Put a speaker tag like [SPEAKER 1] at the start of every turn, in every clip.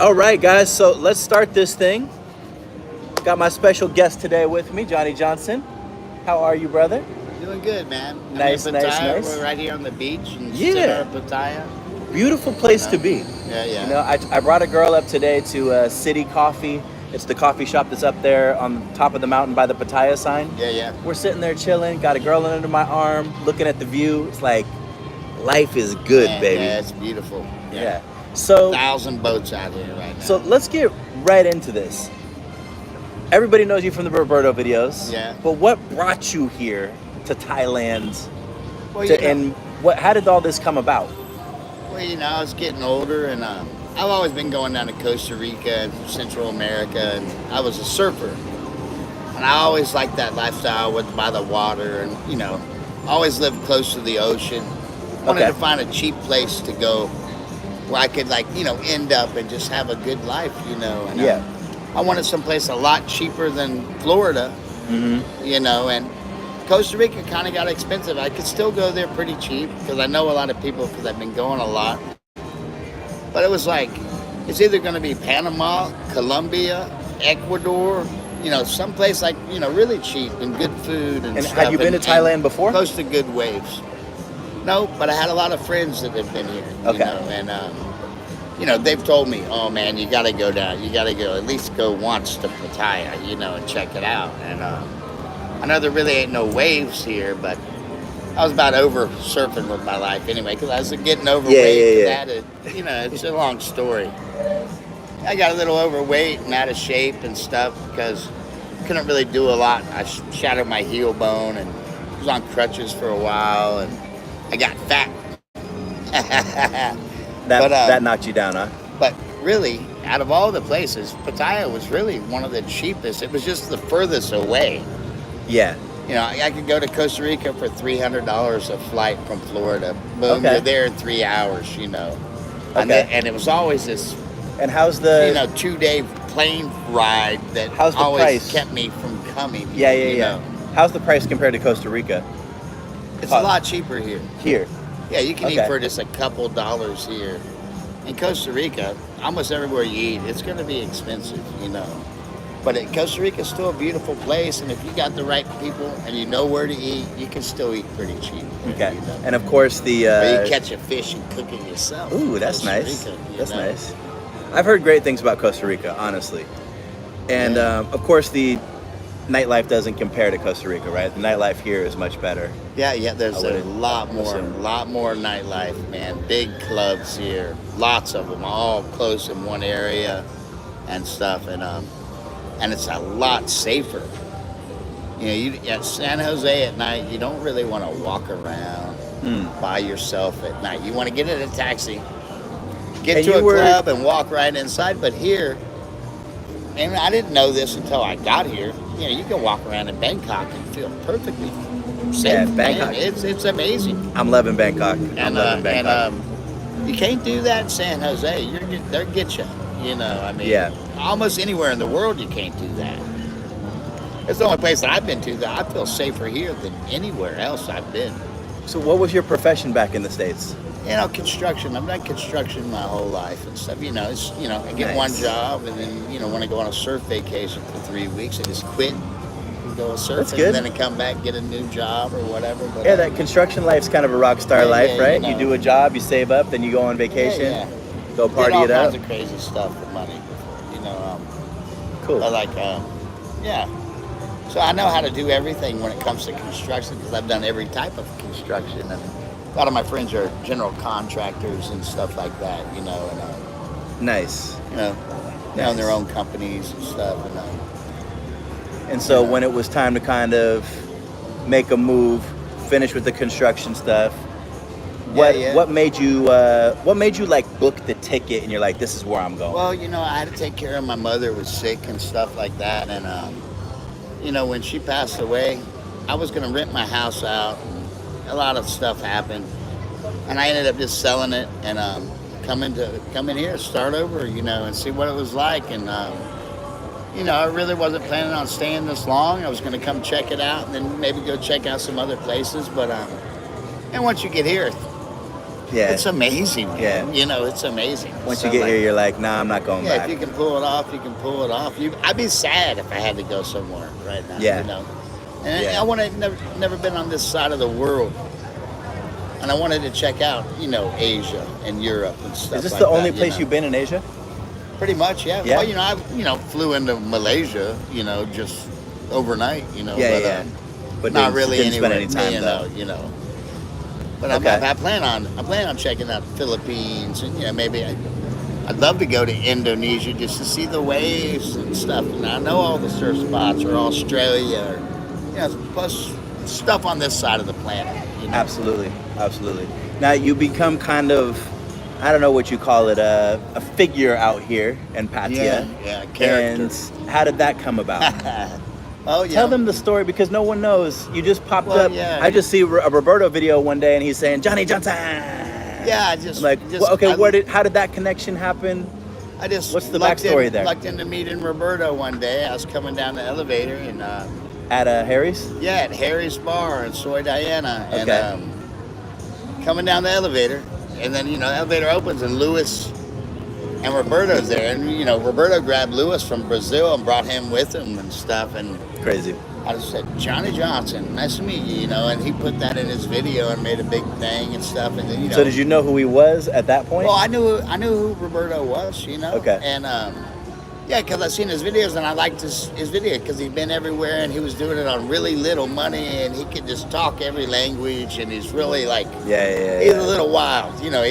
[SPEAKER 1] All right, guys, so let's start this thing. Got my special guest today with me, Johnny Johnson. How are you, brother?
[SPEAKER 2] Doing good, man.
[SPEAKER 1] Nice,
[SPEAKER 2] I'm in
[SPEAKER 1] nice,
[SPEAKER 2] Pattaya.
[SPEAKER 1] nice.
[SPEAKER 2] We're right here on the beach in
[SPEAKER 1] Yeah.
[SPEAKER 2] center of Pattaya.
[SPEAKER 1] Beautiful place to be.
[SPEAKER 2] Yeah, yeah.
[SPEAKER 1] You know, I brought a girl up today to City Coffee. It's the coffee shop that's up there on top of the mountain by the Pattaya sign.
[SPEAKER 2] Yeah, yeah.
[SPEAKER 1] We're sitting there chilling, got a girl under my arm, looking at the view. It's like, life is good,
[SPEAKER 2] Man,
[SPEAKER 1] baby.
[SPEAKER 2] Yeah, it's beautiful.
[SPEAKER 1] Yeah. So
[SPEAKER 2] 1,000 boats out here right now.
[SPEAKER 1] So let's get right into this. Everybody knows you from the Roberto videos.
[SPEAKER 2] Yeah.
[SPEAKER 1] But what brought you here to Thailand?
[SPEAKER 2] well,
[SPEAKER 1] And how did all this come about?
[SPEAKER 2] I was getting older, and I've always been going down to Costa Rica and Central America, and I was a surfer. And I always liked that lifestyle by the water, and, always lived close to the ocean. Wanted to find a cheap place to go where I could, end up and just have a good life, And I wanted someplace a lot cheaper than Florida, and Costa Rica kind of got expensive. I could still go there pretty cheap because I know a lot of people because I've been going a lot. But it was like, it's either going to be Panama, Colombia, Ecuador, someplace really cheap and good food and stuff.
[SPEAKER 1] Had you been to Thailand before?
[SPEAKER 2] Close to good waves. No, but I had a lot of friends that have been here. And they've told me, oh man, you got to go down. You got to go at least go once to Pattaya, and check it out. And I know there really ain't no waves here, but I was about over surfing with my life anyway, because I was getting overweight. It's a long story. I got a little overweight and out of shape and stuff because I couldn't really do a lot. I shattered my heel bone and was on crutches for a while, and I got fat.
[SPEAKER 1] That knocked you down, huh?
[SPEAKER 2] But really, out of all the places, Pattaya was really one of the cheapest. It was just the furthest away.
[SPEAKER 1] Yeah.
[SPEAKER 2] I could go to Costa Rica for $300 a flight from Florida. Boom, you're there in 3 hours, And it was always this,
[SPEAKER 1] and how's the
[SPEAKER 2] 2-day plane ride that
[SPEAKER 1] how's the
[SPEAKER 2] always
[SPEAKER 1] price?
[SPEAKER 2] kept me from coming.
[SPEAKER 1] Yeah. How's the price compared to Costa Rica?
[SPEAKER 2] It's a lot cheaper here.
[SPEAKER 1] Here.
[SPEAKER 2] Yeah, you can eat for just a couple dollars here. In Costa Rica, almost everywhere you eat, it's going to be expensive, But Costa Rica is still a beautiful place, and if you got the right people and you know where to eat, you can still eat pretty cheap.
[SPEAKER 1] Okay. And of course
[SPEAKER 2] or you catch a fish and cook it yourself.
[SPEAKER 1] Ooh, that's
[SPEAKER 2] Costa
[SPEAKER 1] nice.
[SPEAKER 2] Rica,
[SPEAKER 1] That's nice. I've heard great things about Costa Rica, honestly. And of course, the nightlife doesn't compare to Costa Rica, right? The nightlife here is much better.
[SPEAKER 2] Yeah. There's a lot more nightlife, man. Big clubs here, lots of them, all close in one area and stuff, and it's a lot safer. At San Jose at night, you don't really want to walk around by yourself at night. You want to get in a taxi, get to a club, and walk right inside. But here, and I didn't know this until I got here. You can walk around in Bangkok and feel perfectly safe.
[SPEAKER 1] Yeah, Bangkok.
[SPEAKER 2] Man. It's amazing.
[SPEAKER 1] I'm loving Bangkok.
[SPEAKER 2] And you can't do that in San Jose. They'll get you. Almost anywhere in the world you can't do that. It's the only place that I've been to that I feel safer here than anywhere else I've been.
[SPEAKER 1] So what was your profession back in the States?
[SPEAKER 2] Construction. I've done construction my whole life and stuff. I get one job and then, want to go on a surf vacation for 3 weeks and just quit and go surfing and then come back and get a new job or whatever. But,
[SPEAKER 1] that construction life's kind of a rock star life, right? You do a job, you save up, then you go on vacation, go party it up.
[SPEAKER 2] All kinds of crazy stuff for money.
[SPEAKER 1] Cool.
[SPEAKER 2] So I know how to do everything when it comes to construction because I've done every type of construction. And a lot of my friends are general contractors and stuff like that,
[SPEAKER 1] Nice.
[SPEAKER 2] They own their own companies and stuff.
[SPEAKER 1] And so when it was time to kind of make a move, finish with the construction stuff, what made you like book the ticket and you're like, this is where I'm going?
[SPEAKER 2] Well, I had to take care of my mother, was sick and stuff like that, and when she passed away, I was gonna rent my house out. And a lot of stuff happened, and I ended up just selling it and come in here, start over, and see what it was like. And I really wasn't planning on staying this long. I was gonna come check it out and then maybe go check out some other places, but and once you get here,
[SPEAKER 1] Yeah.
[SPEAKER 2] It's amazing, man.
[SPEAKER 1] Yeah.
[SPEAKER 2] You know, it's amazing.
[SPEAKER 1] Once you get here, you're like, nah, I'm not going back.
[SPEAKER 2] If you can pull it off, you can pull it off. I'd be sad if I had to go somewhere right now.
[SPEAKER 1] Yeah.
[SPEAKER 2] You know, and I want to never been on this side of the world, and I wanted to check out, you know, Asia and Europe and stuff.
[SPEAKER 1] Is this
[SPEAKER 2] like
[SPEAKER 1] the only
[SPEAKER 2] that,
[SPEAKER 1] place you've been in Asia?
[SPEAKER 2] Pretty much, yeah.
[SPEAKER 1] Yeah.
[SPEAKER 2] Well, you know, I flew into Malaysia, you know, just overnight, you know.
[SPEAKER 1] Yeah,
[SPEAKER 2] but not really
[SPEAKER 1] didn't spend
[SPEAKER 2] anywhere,
[SPEAKER 1] any time though.
[SPEAKER 2] you know. But
[SPEAKER 1] Okay.
[SPEAKER 2] I plan on checking out the Philippines, and you know, maybe I'd love to go to Indonesia just to see the waves and stuff. And I know all the surf spots, or Australia, or you know, plus stuff on this side of the planet. You know?
[SPEAKER 1] Absolutely. Now you become kind of, I don't know what you call it, a figure out here in Pattaya.
[SPEAKER 2] Yeah, character.
[SPEAKER 1] And how did that come about?
[SPEAKER 2] Oh yeah.
[SPEAKER 1] Tell them the story, because no one knows. You just popped up.
[SPEAKER 2] Yeah.
[SPEAKER 1] I just see a Roberto video one day, and he's saying Johnny Johnson.
[SPEAKER 2] Yeah, I just
[SPEAKER 1] I'm like,
[SPEAKER 2] just,
[SPEAKER 1] well, okay,
[SPEAKER 2] I,
[SPEAKER 1] how did that connection happen?
[SPEAKER 2] I just
[SPEAKER 1] What's the backstory there?
[SPEAKER 2] Lucked into meeting Roberto one day. I was coming down the elevator and
[SPEAKER 1] At Harry's?
[SPEAKER 2] yeah, at Harry's Bar in Soy Diana, and
[SPEAKER 1] Okay.
[SPEAKER 2] coming down the elevator, and then you know the elevator opens and Lewis and Roberto's there, and you know Roberto grabbed Lewis from Brazil and brought him with him and stuff, and
[SPEAKER 1] Crazy.
[SPEAKER 2] I just said, Johnny Johnson, nice to meet you, you know, and he put that in his video and made a big thing and stuff, and then you know.
[SPEAKER 1] So did you know who he was at that point?
[SPEAKER 2] Well, I knew who Roberto was, you know.
[SPEAKER 1] Okay.
[SPEAKER 2] And yeah, because I seen his videos and I liked his video because he'd been everywhere and he was doing it on really little money and he could just talk every language and he's really like he's a little wild, you know.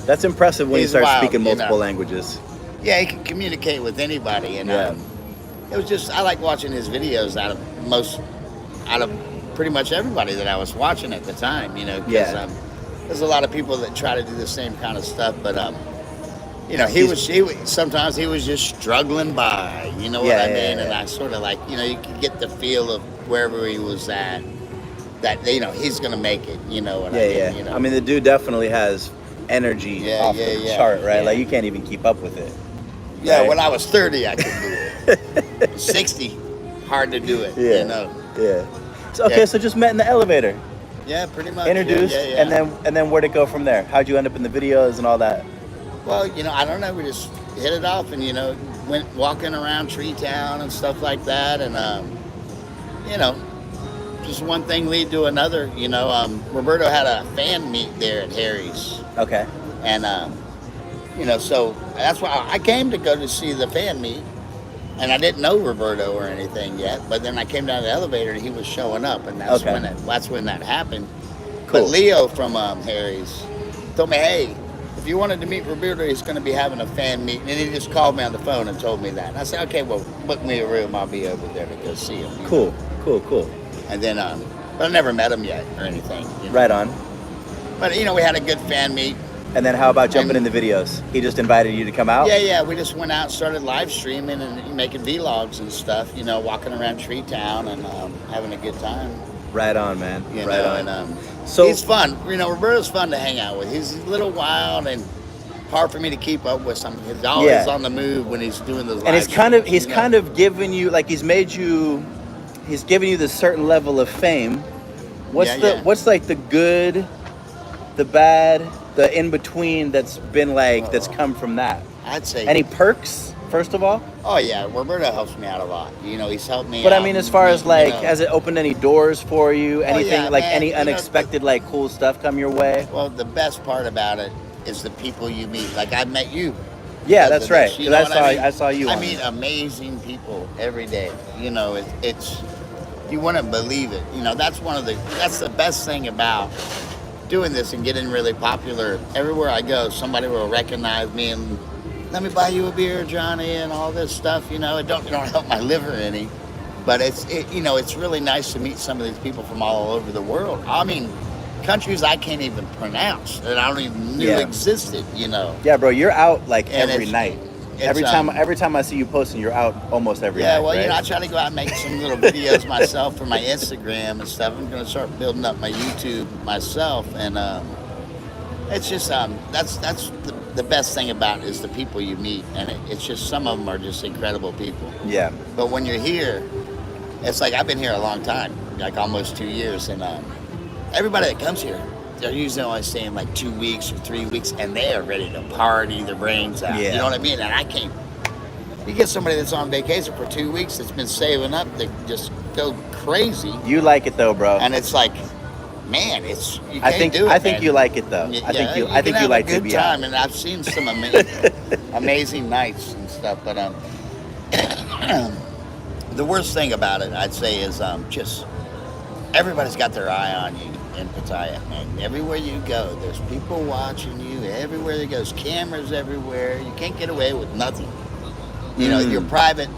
[SPEAKER 1] That's impressive when you start
[SPEAKER 2] wild,
[SPEAKER 1] speaking
[SPEAKER 2] you
[SPEAKER 1] multiple
[SPEAKER 2] know.
[SPEAKER 1] languages.
[SPEAKER 2] Yeah, he can communicate with anybody, and it was just I like watching his videos out of pretty much everybody that I was watching at the time, you know. Because there's a lot of people that try to do the same kind of stuff, but you know, sometimes he was just struggling by, you know what I mean? And I sort of like, you know, you could get the feel of wherever he was at, that, you know, he's going to make it, you know what I mean? You know?
[SPEAKER 1] I mean, the dude definitely has energy off the chart, right? Like, you can't even keep up with it.
[SPEAKER 2] Yeah,
[SPEAKER 1] right?
[SPEAKER 2] when I was 30, I could do it. 60, hard to do it, you know?
[SPEAKER 1] Yeah. So, okay, so just met in the elevator.
[SPEAKER 2] Yeah, pretty much.
[SPEAKER 1] Introduced, and then where'd it go from there? How'd you end up in the videos and all that?
[SPEAKER 2] Well, you know, I don't know. We just hit it off, and you know, went walking around Tree Town and stuff like that, and you know, just one thing lead to another. You know, Roberto had a fan meet there at Harry's.
[SPEAKER 1] Okay.
[SPEAKER 2] And you know, so that's why I came to go to see the fan meet, and I didn't know Roberto or anything yet. But then I came down the elevator, and he was showing up, and that's when that happened.
[SPEAKER 1] Cool.
[SPEAKER 2] But Leo from Harry's told me, hey, if you wanted to meet Roberto, he's going to be having a fan meeting. And he just called me on the phone and told me that. And I said, okay, well, book me a room. I'll be over there to go see him.
[SPEAKER 1] Cool.
[SPEAKER 2] And then, but I never met him yet or anything. You know?
[SPEAKER 1] Right on.
[SPEAKER 2] But, you know, we had a good fan meet.
[SPEAKER 1] And then how about jumping in the videos? He just invited you to come out?
[SPEAKER 2] Yeah. We just went out and started live streaming and making vlogs and stuff, you know, walking around Tree Town and having a good time.
[SPEAKER 1] Right on, man.
[SPEAKER 2] You
[SPEAKER 1] right
[SPEAKER 2] know,
[SPEAKER 1] on.
[SPEAKER 2] And
[SPEAKER 1] so
[SPEAKER 2] he's fun. You know, Roberto's fun to hang out with. He's a little wild and hard for me to keep up with something. He's always on the move when he's doing those.
[SPEAKER 1] And he's kind of given you, like, he's given you this certain level of fame. What's like the good, the bad, the in between that's been like that's come from that?
[SPEAKER 2] I'd say
[SPEAKER 1] any perks. First of all?
[SPEAKER 2] Oh yeah, Roberto helps me out a lot. You know, he's helped me.
[SPEAKER 1] But I mean, as far as like, has it opened any doors for you? Anything
[SPEAKER 2] man,
[SPEAKER 1] any unexpected like cool stuff come your way?
[SPEAKER 2] Well, the best part about it is the people you meet. Like I met you.
[SPEAKER 1] Yeah, that's right. Because
[SPEAKER 2] I
[SPEAKER 1] saw you.
[SPEAKER 2] I meet amazing people every day. You know, it's you wouldn't believe it. You know, that's the best thing about doing this and getting really popular. Everywhere I go, somebody will recognize me and let me buy you a beer, Johnny, and all this stuff. You know, it don't help my liver any, but it's really nice to meet some of these people from all over the world. I mean, countries I can't even pronounce that I don't even knew existed. You know.
[SPEAKER 1] Yeah, bro, you're out like every night. Every time I see you posting, you're out almost every night.
[SPEAKER 2] Yeah, well,
[SPEAKER 1] right?
[SPEAKER 2] you know, I try to go out and make some little videos myself for my Instagram and stuff. I'm going to start building up my YouTube myself, and it's just that's the best thing about it is the people you meet, and it's just some of them are just incredible people.
[SPEAKER 1] Yeah.
[SPEAKER 2] But when you're here, it's like I've been here a long time, like almost 2 years, and everybody that comes here they're usually only staying like 2 weeks or 3 weeks, and they are ready to party their brains out.
[SPEAKER 1] Yeah.
[SPEAKER 2] You know what I mean? And I can't. You get somebody that's on vacation for 2 weeks that's been saving up, they just go crazy.
[SPEAKER 1] You like it though, bro.
[SPEAKER 2] And it's like, man, it's you can't
[SPEAKER 1] I think
[SPEAKER 2] do it.
[SPEAKER 1] I think
[SPEAKER 2] man.
[SPEAKER 1] you like it though.
[SPEAKER 2] Yeah,
[SPEAKER 1] I think you like
[SPEAKER 2] a
[SPEAKER 1] to
[SPEAKER 2] good
[SPEAKER 1] be
[SPEAKER 2] time,
[SPEAKER 1] out.
[SPEAKER 2] and I've seen some amazing, amazing nights and stuff. But the worst thing about it, I'd say, is just everybody's got their eye on you in Pattaya, man. Everywhere you go, there's people watching you. Everywhere there goes, cameras everywhere. You can't get away with nothing. You know, you're private.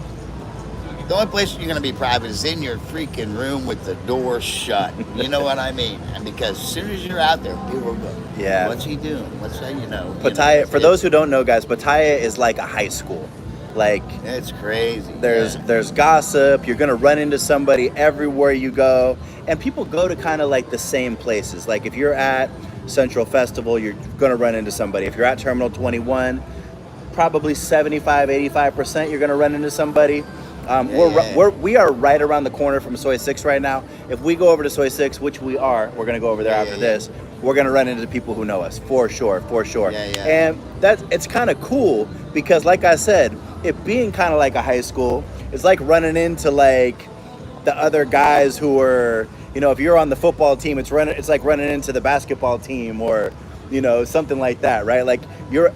[SPEAKER 2] The only place you're going to be private is in your freaking room with the door shut. You know what I mean? And because as soon as you're out there, people will go,
[SPEAKER 1] Yeah.
[SPEAKER 2] what's he doing? What's that,
[SPEAKER 1] Pattaya, for those who don't know, guys, Pattaya is like a high school. Like,
[SPEAKER 2] it's crazy.
[SPEAKER 1] There's gossip. You're gonna run into somebody everywhere you go, and people go to kind of like the same places. Like if you're at Central Festival, you're gonna run into somebody. If you're at Terminal 21, probably 75-85% you're gonna run into somebody. We are right around the corner from Soy 6 right now. If we go over to Soy 6, which we are, we're gonna go over there after this. We're gonna run into people who know us for sure. And it's kind of cool because, like I said, it being kind of like a high school, it's like running into like the other guys who are, if you're on the football team, it's like running into the basketball team or, something like that, right? Like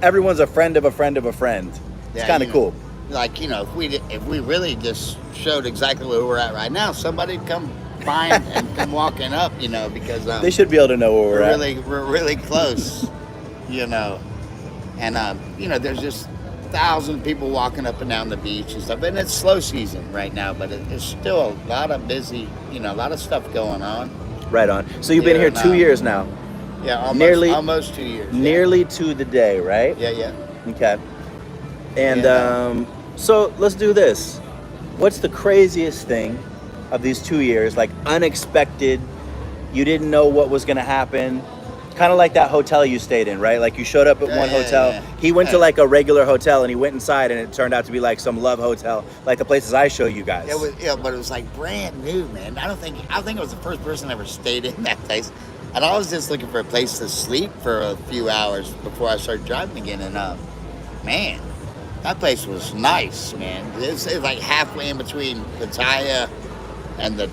[SPEAKER 1] everyone's a friend of a friend of a friend. It's kind of cool.
[SPEAKER 2] Like, if we really just showed exactly where we're at right now, somebody'd come by and come walking up, because
[SPEAKER 1] they should be able to know where we're at.
[SPEAKER 2] We're really close, and there's just thousands of people walking up and down the beach and stuff, and it's slow season right now, but there's still a lot of busy, a lot of stuff going on.
[SPEAKER 1] Right on. So you've been here 2 years now.
[SPEAKER 2] Yeah, almost 2 years.
[SPEAKER 1] Nearly to the day, right?
[SPEAKER 2] Yeah.
[SPEAKER 1] Okay. And so let's do this. What's the craziest thing of these 2 years? Like unexpected, you didn't know what was gonna happen. Kind of like that hotel you stayed in, right? Like you showed up at one hotel. Yeah. He went to like a regular hotel and he went inside and it turned out to be like some love hotel, like the places I show you guys.
[SPEAKER 2] But it was like brand new, man. I think it was the first person I ever stayed in that place. And I was just looking for a place to sleep for a few hours before I started driving again. And man, that place was nice, man. It's like halfway in between Pattaya and the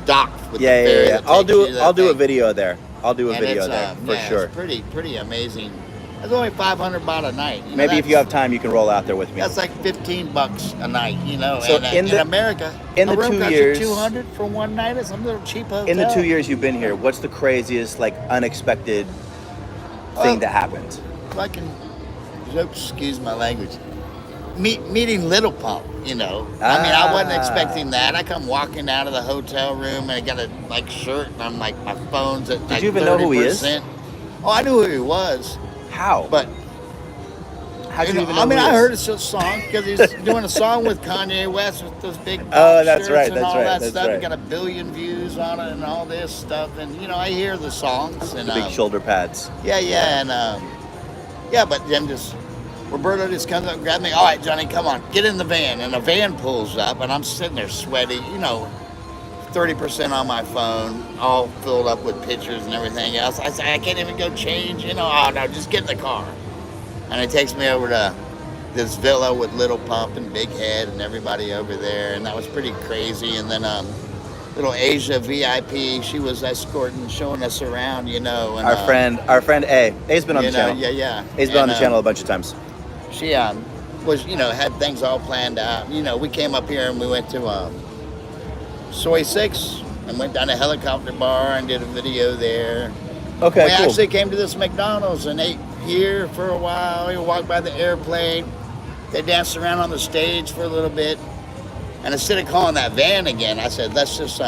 [SPEAKER 2] dock with the ferry.
[SPEAKER 1] Yeah. I'll do a video there. I'll do a video there for sure.
[SPEAKER 2] It's pretty amazing. It's only 500 baht a night.
[SPEAKER 1] Maybe if you have time, you can roll out there with me.
[SPEAKER 2] That's like $15 a night,
[SPEAKER 1] So
[SPEAKER 2] in America,
[SPEAKER 1] in the 2 years,
[SPEAKER 2] 200 for one night at some little cheap hotel.
[SPEAKER 1] In the 2 years you've been here, what's the craziest, like, unexpected thing that happened?
[SPEAKER 2] Excuse my language. Meeting Little Pump, I mean, I wasn't expecting that. I come walking out of the hotel room and I got a shirt and I'm like, my phone's at like 30%.
[SPEAKER 1] Did you even know who he is?
[SPEAKER 2] Oh, I knew who he was.
[SPEAKER 1] How?
[SPEAKER 2] But
[SPEAKER 1] how did you even know?
[SPEAKER 2] I mean, I heard his song because he's doing a song with Kanye West with those big
[SPEAKER 1] that's right.
[SPEAKER 2] stuff. He got 1 billion views on it and all this stuff. And I hear the songs and
[SPEAKER 1] the big shoulder pads.
[SPEAKER 2] But then Roberto just comes up and grabs me. All right, Johnny, come on, get in the van. And the van pulls up, and I'm sitting there sweaty, 30% on my phone, all filled up with pictures and everything else. I say, I can't even go change, Oh, no, just get in the car. And it takes me over to this villa with Little Pump and Big Head and everybody over there, and that was pretty crazy. And then little Asia VIP, she was escorting, showing us around, And,
[SPEAKER 1] our friend A. A's been on the channel.
[SPEAKER 2] Yeah.
[SPEAKER 1] A's been on the channel a bunch of times.
[SPEAKER 2] She was, had things all planned out. We came up here and we went to Soy 6 and went down to Helicopter Bar and did a video there.
[SPEAKER 1] Okay,
[SPEAKER 2] we
[SPEAKER 1] cool.
[SPEAKER 2] actually came to this McDonald's and ate here for a while. We walked by the airplane. They danced around on the stage for a little bit. And instead of calling that van again, I said, let's just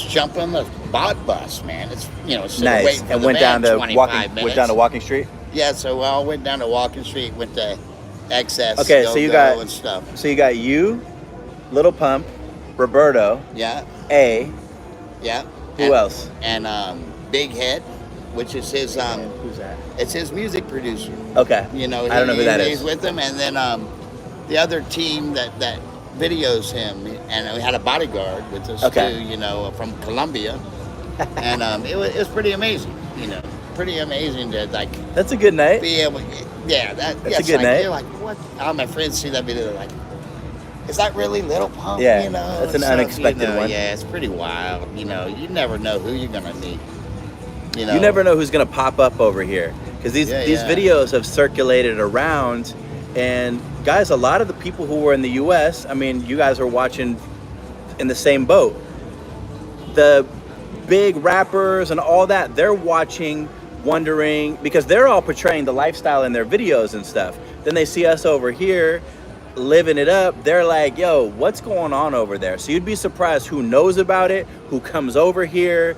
[SPEAKER 2] jump on the bot bus, man. It's instead of waiting for
[SPEAKER 1] and
[SPEAKER 2] the
[SPEAKER 1] went
[SPEAKER 2] van
[SPEAKER 1] down to
[SPEAKER 2] 25 minutes.
[SPEAKER 1] Went down to Walking Street.
[SPEAKER 2] Yeah, so I went down to Walking Street, went to XS.
[SPEAKER 1] Okay, so you got
[SPEAKER 2] and stuff.
[SPEAKER 1] So you got you, Little Pump, Roberto.
[SPEAKER 2] Yeah.
[SPEAKER 1] A.
[SPEAKER 2] Yeah.
[SPEAKER 1] Who else?
[SPEAKER 2] And Big Head, which is his
[SPEAKER 1] who's that?
[SPEAKER 2] It's his music producer.
[SPEAKER 1] Okay. I don't know who that is.
[SPEAKER 2] He's with him, and then the other team that videos him, and we had a bodyguard with us too, from Colombia. And it was pretty amazing, you know, pretty amazing to like.
[SPEAKER 1] That's a good night.
[SPEAKER 2] Be able, yeah,
[SPEAKER 1] that's a good night.
[SPEAKER 2] You're like, what? All my friends see that video, they're like, is that really Little Pump?
[SPEAKER 1] Yeah,
[SPEAKER 2] you know,
[SPEAKER 1] that's an unexpected one.
[SPEAKER 2] Yeah, it's pretty wild. You know, you never know who you're gonna meet. You know,
[SPEAKER 1] you never know who's gonna pop up over here because these videos have circulated around, and guys, a lot of the people who were in the U.S., I mean, you guys are watching in the same boat. The big rappers and all that, they're watching, wondering, because they're all portraying the lifestyle in their videos and stuff. Then they see us over here living it up. They're like, yo, what's going on over there? So you'd be surprised who knows about it, who comes over here,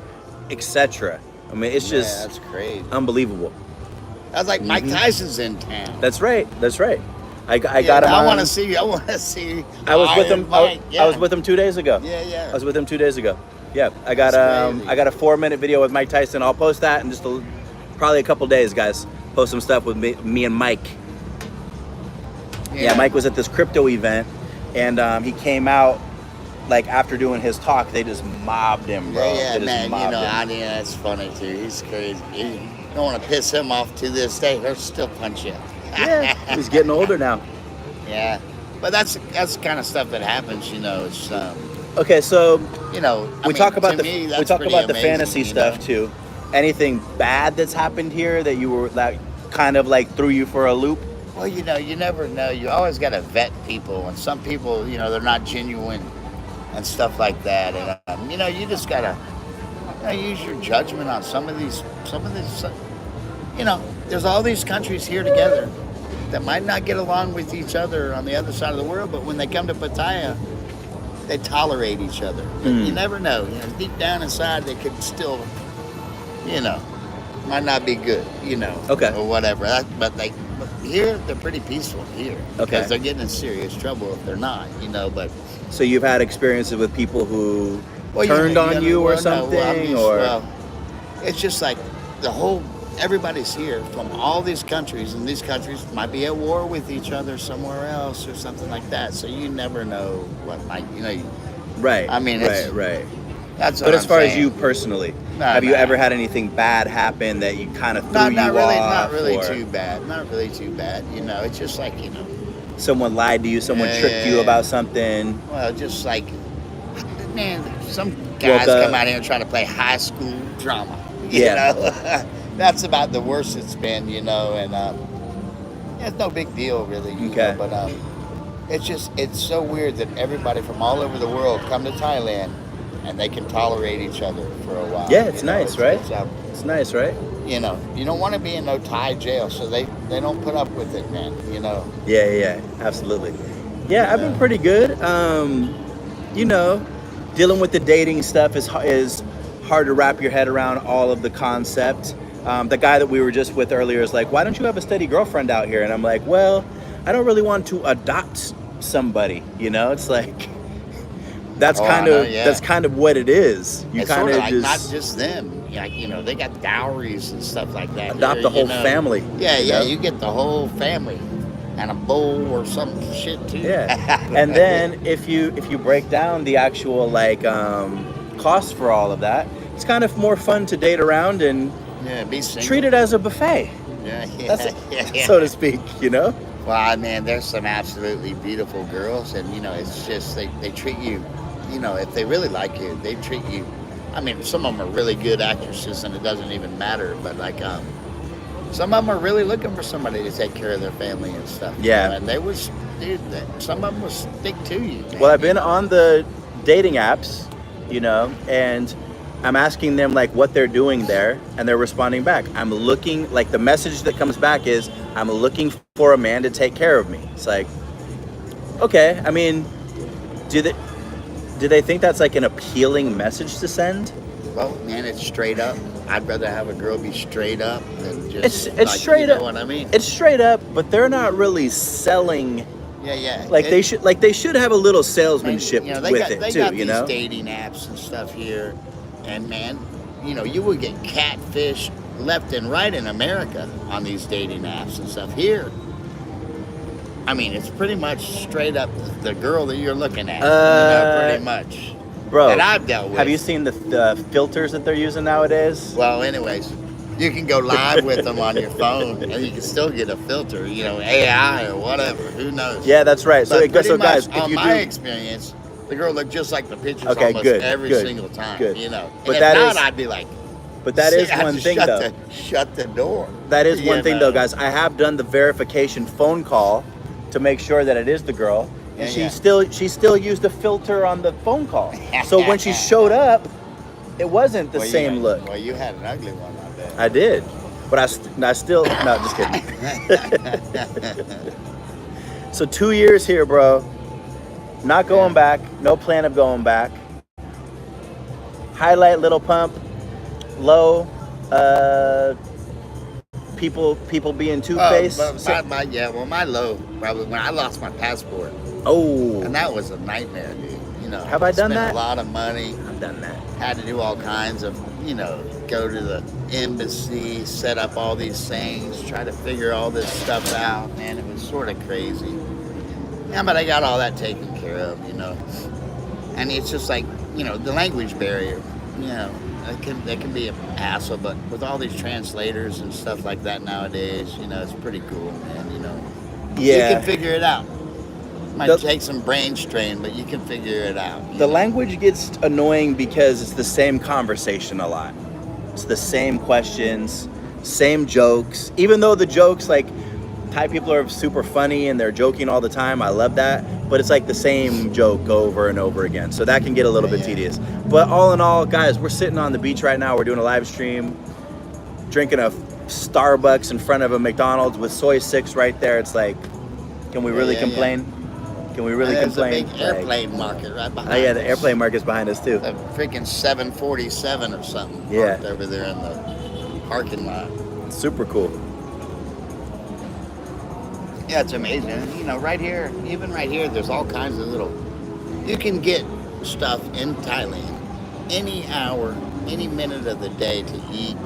[SPEAKER 1] etc. I mean, it's just
[SPEAKER 2] that's crazy,
[SPEAKER 1] unbelievable.
[SPEAKER 2] I was like, Mike Tyson's in town.
[SPEAKER 1] That's right. That's right. I got him.
[SPEAKER 2] I want to see. I want to see.
[SPEAKER 1] I was with him. I was with him 2 days ago.
[SPEAKER 2] Yeah.
[SPEAKER 1] I was with him 2 days ago. Yeah, I got a 4-minute video with Mike Tyson. I'll post that in just probably a couple days, guys. Post some stuff with me and Mike. Yeah, Mike was at this crypto event, and he came out like after doing his talk. They just mobbed him, bro.
[SPEAKER 2] Yeah, man. You know, that's funny too. He's crazy. You don't want to piss him off to this day. He'll still punch you.
[SPEAKER 1] Yeah, he's getting older now.
[SPEAKER 2] Yeah, but that's the kind of stuff that happens. You know, it's
[SPEAKER 1] okay. So
[SPEAKER 2] you know,
[SPEAKER 1] we talk about the fantasy stuff too. Anything bad that's happened here that you were that kind of like threw you for a loop?
[SPEAKER 2] Well, you know, you never know. You always got to vet people, and some people, you know, they're not genuine and stuff like that. And you know, you just gotta use your judgment on some of these. You know, there's all these countries here together that might not get along with each other on the other side of the world, but when they come to Pattaya, they tolerate each other. You never know. You know, deep down inside, they could still, you know, might not be good. You know, or whatever. But here, they're pretty peaceful here because they're getting in serious trouble if they're not. You know, but
[SPEAKER 1] so you've had experiences with people who turned on you or something, or
[SPEAKER 2] it's just like the whole. Everybody's here from all these countries, and these countries might be at war with each other somewhere else or something like that. So you never know what might, you know.
[SPEAKER 1] Right.
[SPEAKER 2] I mean,
[SPEAKER 1] right.
[SPEAKER 2] That's.
[SPEAKER 1] But
[SPEAKER 2] as
[SPEAKER 1] far as you personally, have you ever had anything bad happen that you kind of threw you off?
[SPEAKER 2] Not really too bad. Not really too bad. You know, it's just like, you know.
[SPEAKER 1] Someone lied to you. Someone tricked you about something.
[SPEAKER 2] Well, just like, man, some guys come out here and try to play high school drama. You know? That's about the worst it's been, you know, and it's no big deal, really. You know, but it's so weird that everybody from all over the world come to Thailand and they can tolerate each other for a while.
[SPEAKER 1] Yeah, it's nice, right? It's nice, right?
[SPEAKER 2] You know, you don't want to be in no Thai jail, so they don't put up with it, man, you know.
[SPEAKER 1] Yeah, absolutely. Yeah, I've been pretty good. You know, dealing with the dating stuff is hard to wrap your head around all of the concept. The guy that we were just with earlier is like, why don't you have a steady girlfriend out here? And I'm like, well, I don't really want to adopt somebody, you know? It's like, that's kind of what it is. You kind of
[SPEAKER 2] like not just them. Like, you know, they got dowries and stuff like that.
[SPEAKER 1] Adopt the whole family.
[SPEAKER 2] Yeah, you get the whole family and a bowl or some shit too.
[SPEAKER 1] Yeah. And then if you break down the actual like cost for all of that, it's kind of more fun to date around and
[SPEAKER 2] be single.
[SPEAKER 1] Treat it as a buffet. So to speak, you know?
[SPEAKER 2] Well, man, there's some absolutely beautiful girls, and, you know, it's just, they treat you, you know, if they really like you, they treat you. I mean, some of them are really good actresses, and it doesn't even matter, but, like, some of them are really looking for somebody to take care of their family and stuff.
[SPEAKER 1] Yeah.
[SPEAKER 2] You know? And they was, dude, some of them will stick to you. Man.
[SPEAKER 1] Well, I've been on the dating apps, you know, and I'm asking them like what they're doing there, and they're responding back. I'm looking, like the message that comes back is, I'm looking for a man to take care of me. It's like, okay, I mean, do they think that's like an appealing message to send?
[SPEAKER 2] Well, man, it's straight up. I'd rather have a girl be straight up than just
[SPEAKER 1] it's
[SPEAKER 2] like,
[SPEAKER 1] straight
[SPEAKER 2] you know
[SPEAKER 1] up.
[SPEAKER 2] What I mean?
[SPEAKER 1] It's straight up, but they're not really selling.
[SPEAKER 2] Yeah.
[SPEAKER 1] Like they should have a little salesmanship with it too.
[SPEAKER 2] They got
[SPEAKER 1] you know,
[SPEAKER 2] these dating apps and stuff here. And man, you know, you would get catfish left and right in America on these dating apps and stuff. Here, I mean, it's pretty much straight up the girl that you're looking at. You know, pretty much.
[SPEAKER 1] Bro,
[SPEAKER 2] that I've dealt with.
[SPEAKER 1] Have you seen the filters that they're using nowadays?
[SPEAKER 2] Well, anyways, you can go live with them on your phone, and you can still get a filter, AI or whatever. Who knows?
[SPEAKER 1] Yeah, that's right. So, guys,
[SPEAKER 2] on my experience, the girl looked just like the pictures almost every single time.
[SPEAKER 1] Good.
[SPEAKER 2] But if not, I'd be like.
[SPEAKER 1] But that is one thing, though.
[SPEAKER 2] Shut the door.
[SPEAKER 1] That is one thing, though, guys. I have done the verification phone call to make sure that it is the girl, and she still used the filter on the phone call. So when she showed up, it wasn't the same look.
[SPEAKER 2] Well, you had an ugly one, I bet.
[SPEAKER 1] I did, but I still no, just kidding. So 2 years here, bro. Not going back. No plan of going back. Highlight, little pump. Low, people being two-faced.
[SPEAKER 2] My low probably when I lost my passport.
[SPEAKER 1] Oh,
[SPEAKER 2] and that was a nightmare, dude.
[SPEAKER 1] Have I done that?
[SPEAKER 2] A lot of money.
[SPEAKER 1] I've done that.
[SPEAKER 2] Had to do all kinds of, go to the embassy, set up all these things, try to figure all this stuff out. Man, it was sort of crazy. Yeah, but I got all that taken care of, And it's just like, the language barrier, It can be an hassle, but with all these translators and stuff like that nowadays, it's pretty cool, man.
[SPEAKER 1] Yeah.
[SPEAKER 2] You can figure it out. Might take some brain strain, but you can figure it out.
[SPEAKER 1] The language gets annoying because it's the same conversation a lot. It's the same questions, same jokes. Even though the jokes, like, Thai people are super funny and they're joking all the time. I love that. But it's like the same joke over and over again. So that can get a little bit tedious. But all in all, guys, we're sitting on the beach right now. We're doing a live stream, drinking a Starbucks in front of a McDonald's with soy 6 right there. It's like, can we really complain? Can we really complain?
[SPEAKER 2] There's a big airplane market right behind us.
[SPEAKER 1] Oh, yeah, the airplane market's behind us, too.
[SPEAKER 2] A freaking 747 or something parked over there in the parking lot.
[SPEAKER 1] Super cool.
[SPEAKER 2] Yeah, it's amazing. Right here, there's all kinds of you can get stuff in Thailand any hour, any minute of the day to eat.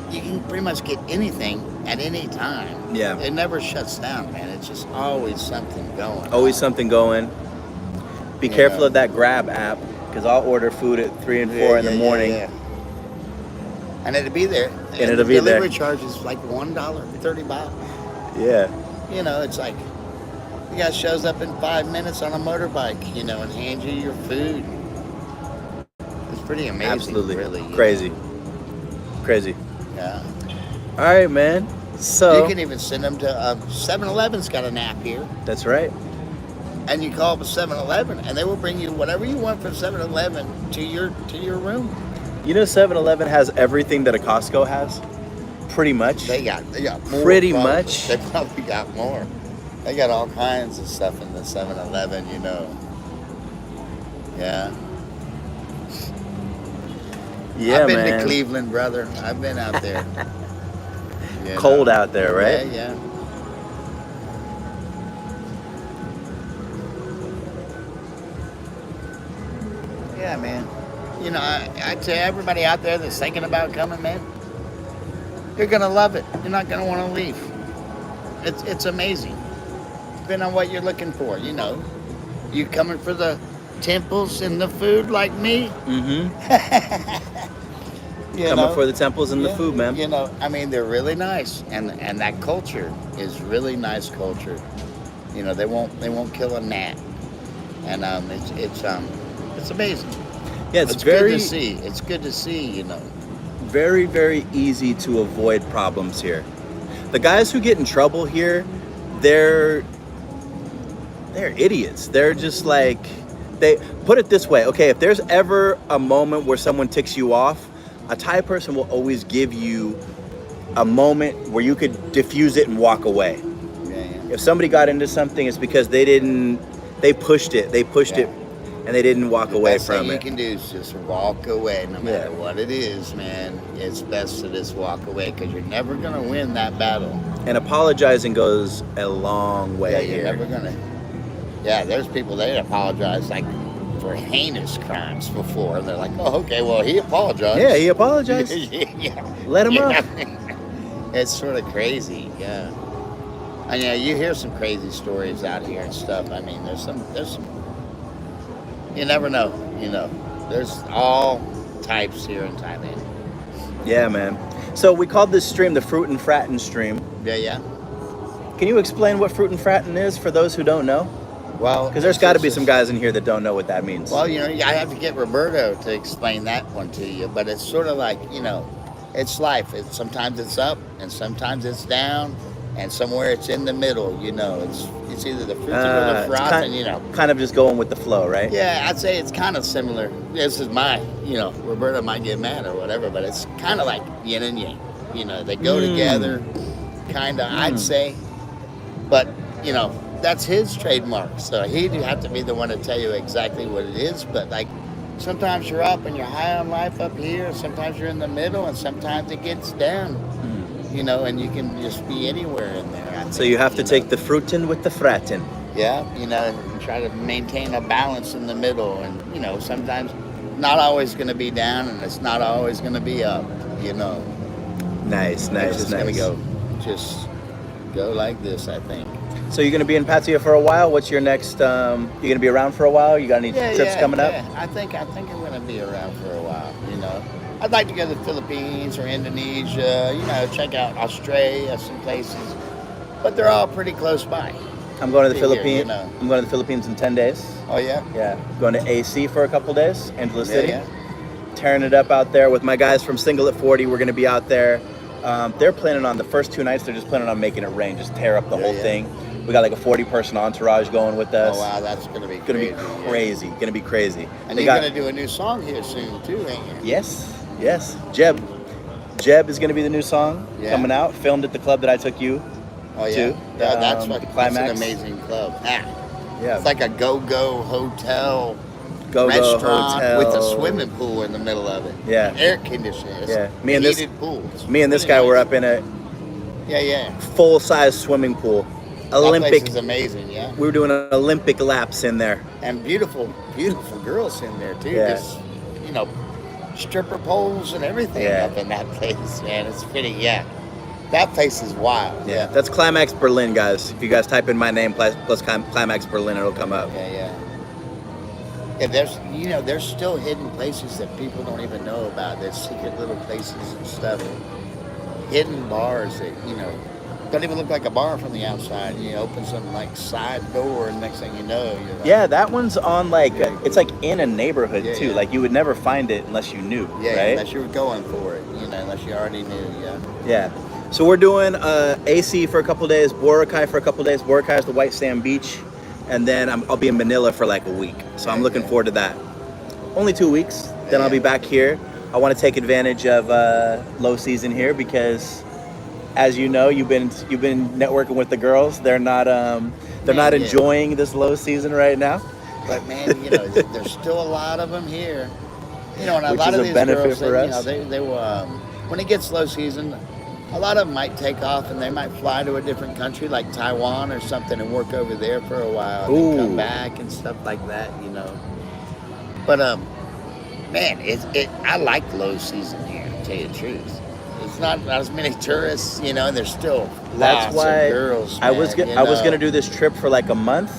[SPEAKER 2] You can pretty much get anything at any time.
[SPEAKER 1] Yeah.
[SPEAKER 2] It never shuts down, man. It's just always something going.
[SPEAKER 1] Always something going. Be careful of that Grab app, because I'll order food at 3 and 4 in the morning.
[SPEAKER 2] Yeah. And it'll be there.
[SPEAKER 1] And it'll be there.
[SPEAKER 2] Delivery charge is like $1, 30 baht.
[SPEAKER 1] Yeah.
[SPEAKER 2] It's like the guy shows up in 5 minutes on a motorbike, and hands you your food. It's pretty amazing.
[SPEAKER 1] Absolutely.
[SPEAKER 2] Really.
[SPEAKER 1] Crazy. Crazy.
[SPEAKER 2] Yeah.
[SPEAKER 1] All right, man. So
[SPEAKER 2] you can even send them to 7-Eleven's got an app here.
[SPEAKER 1] That's right.
[SPEAKER 2] And you call up a 7-Eleven, and they will bring you whatever you want from 7-Eleven to your room.
[SPEAKER 1] 7-Eleven has everything that a Costco has. Pretty much.
[SPEAKER 2] They got more.
[SPEAKER 1] Pretty much.
[SPEAKER 2] They probably got more. They got all kinds of stuff in the 7-Eleven, Yeah.
[SPEAKER 1] Yeah,
[SPEAKER 2] I've been
[SPEAKER 1] man.
[SPEAKER 2] to Cleveland, brother. I've been out there.
[SPEAKER 1] Cold out there, right?
[SPEAKER 2] Yeah. Yeah, man. I tell everybody out there that's thinking about coming, man, you're gonna love it. You're not gonna want to leave. It's amazing. Depending on what you're looking for, You coming for the temples and the food like me?
[SPEAKER 1] Mm-hmm. Coming for the temples and the food, man.
[SPEAKER 2] They're really nice, and that culture is really nice culture. They won't kill a gnat, and it's amazing.
[SPEAKER 1] Yeah, it's very
[SPEAKER 2] good to see. It's good to see,
[SPEAKER 1] Very, very easy to avoid problems here. The guys who get in trouble here, they're idiots. They're just like, they put it this way. Okay, if there's ever a moment where someone ticks you off, a Thai person will always give you a moment where you could diffuse it and walk away.
[SPEAKER 2] Yeah.
[SPEAKER 1] If somebody got into something, it's because they pushed it, and they didn't walk away from
[SPEAKER 2] it. The best thing you
[SPEAKER 1] it.
[SPEAKER 2] can do is just walk away, no matter what it is, man. It's best to just walk away, because you're never going to win that battle.
[SPEAKER 1] And apologizing goes a long way
[SPEAKER 2] You're
[SPEAKER 1] here.
[SPEAKER 2] never going to. Yeah, there's people, they apologize, like, for heinous crimes before. And they're like, oh, okay, well, he apologized.
[SPEAKER 1] Yeah, he apologized.
[SPEAKER 2] Yeah.
[SPEAKER 1] Let him up.
[SPEAKER 2] It's sort of crazy, yeah. And you hear some crazy stories out here and stuff. There's some You never know. You know, there's all types here in Thailand.
[SPEAKER 1] Yeah, man. So we called this stream the Fruit and Fratin stream.
[SPEAKER 2] Yeah, yeah.
[SPEAKER 1] Can you explain what Fruit and Fratin is for those who don't know?
[SPEAKER 2] Well,
[SPEAKER 1] because there's got to be some guys in here that don't know what that means.
[SPEAKER 2] Well, you know, I have to get Roberto to explain that one to you, but it's sort of like, you know, it's life. Sometimes it's up and sometimes it's down, and somewhere it's in the middle. You know, it's either the fruit or the froth, and you know,
[SPEAKER 1] kind of just going with the flow, right?
[SPEAKER 2] Yeah, I'd say it's kind of similar. This is my, you know, Roberto might get mad or whatever, but it's kind of like yin and yang. You know, they go together, kind of. I'd say, but you know, that's his trademark. So he'd have to be the one to tell you exactly what it is. But like, sometimes you're up and you're high on life up here. Sometimes you're in the middle, and sometimes it gets down. You know, and you can just be anywhere in there. I think,
[SPEAKER 1] so you have to take the fruitin with the fratin.
[SPEAKER 2] Yeah, you know, and try to maintain a balance in the middle. And, you know, sometimes not always going to be down and it's not always going to be up, you know.
[SPEAKER 1] Nice, nice,
[SPEAKER 2] it's
[SPEAKER 1] nice.
[SPEAKER 2] It's going to go like this, I think.
[SPEAKER 1] So you're going to be in Pattaya for a while? What's your next, you're going to be around for a while? You got any trips coming up?
[SPEAKER 2] I think I'm going to be around for a while, you know. I'd like to go to the Philippines or Indonesia, you know, check out Australia, some places. But they're all pretty close by.
[SPEAKER 1] I'm going to the Philippines.
[SPEAKER 2] You know.
[SPEAKER 1] I'm going to the Philippines in 10 days.
[SPEAKER 2] Oh, yeah?
[SPEAKER 1] Yeah. Going to AC for a couple days, Angeles City.
[SPEAKER 2] Yeah.
[SPEAKER 1] Tearing it up out there with my guys from Single at 40. We're going to be out there. They're planning on the first 2 nights, they're just planning on making it rain, just tear up the whole thing. We got like a 40-person entourage going with us.
[SPEAKER 2] Oh, wow, that's going to be
[SPEAKER 1] crazy. Going to be crazy.
[SPEAKER 2] And you're going to do a new song here soon, too, ain't you?
[SPEAKER 1] Yes. Yes. Jeb is going to be the new song coming out. Filmed at the club that I took you to.
[SPEAKER 2] Yeah, that's
[SPEAKER 1] Climax.
[SPEAKER 2] That's an amazing club. Yeah. It's like a go-go hotel restaurant with a swimming pool in the middle of it.
[SPEAKER 1] Yeah.
[SPEAKER 2] Air conditioning.
[SPEAKER 1] Me and this guy were up in a full-size swimming pool. Olympic.
[SPEAKER 2] That place is amazing, yeah.
[SPEAKER 1] We were doing Olympic laps in there.
[SPEAKER 2] And beautiful, beautiful girls in there, too.
[SPEAKER 1] Yeah.
[SPEAKER 2] Just, you know, stripper poles and everything up in that place, man. It's pretty, That place is wild.
[SPEAKER 1] Yeah. That's Climax Berlin, guys. If you guys type in my name plus Climax Berlin, it'll come up.
[SPEAKER 2] Yeah, there's still hidden places that people don't even know about. There's secret little places and stuff. Hidden bars that, you know, don't even look like a bar from the outside. You open some like side door, and next thing you know, you're like,
[SPEAKER 1] that one's on like it's like in a neighborhood too. Like you would never find it unless you knew.
[SPEAKER 2] Yeah,
[SPEAKER 1] right?
[SPEAKER 2] Unless you were going for it, you know, unless you already knew.
[SPEAKER 1] Yeah. So we're doing AC for a couple days, Boracay for a couple days. Boracay is the white sand beach, and then I'll be in Manila for like a week. So I'm looking forward to that. Only 2 weeks. Then I'll be back here. I want to take advantage of low season here because, as you know, you've been networking with the girls. They're not enjoying this low season right now.
[SPEAKER 2] But man, you know, there's still a lot of them here. You know, and a
[SPEAKER 1] Which
[SPEAKER 2] lot
[SPEAKER 1] is
[SPEAKER 2] of
[SPEAKER 1] a
[SPEAKER 2] these
[SPEAKER 1] benefit
[SPEAKER 2] girls,
[SPEAKER 1] for us.
[SPEAKER 2] you know, they will when it gets low season, a lot of them might take off and they might fly to a different country like Taiwan or something and work over there for a while and then come back and stuff like that. You know, but man, I like low season here. To tell you the truth. It's not as many tourists, you know, and there's still lots of girls. Man,
[SPEAKER 1] I was gonna do this trip for like a month.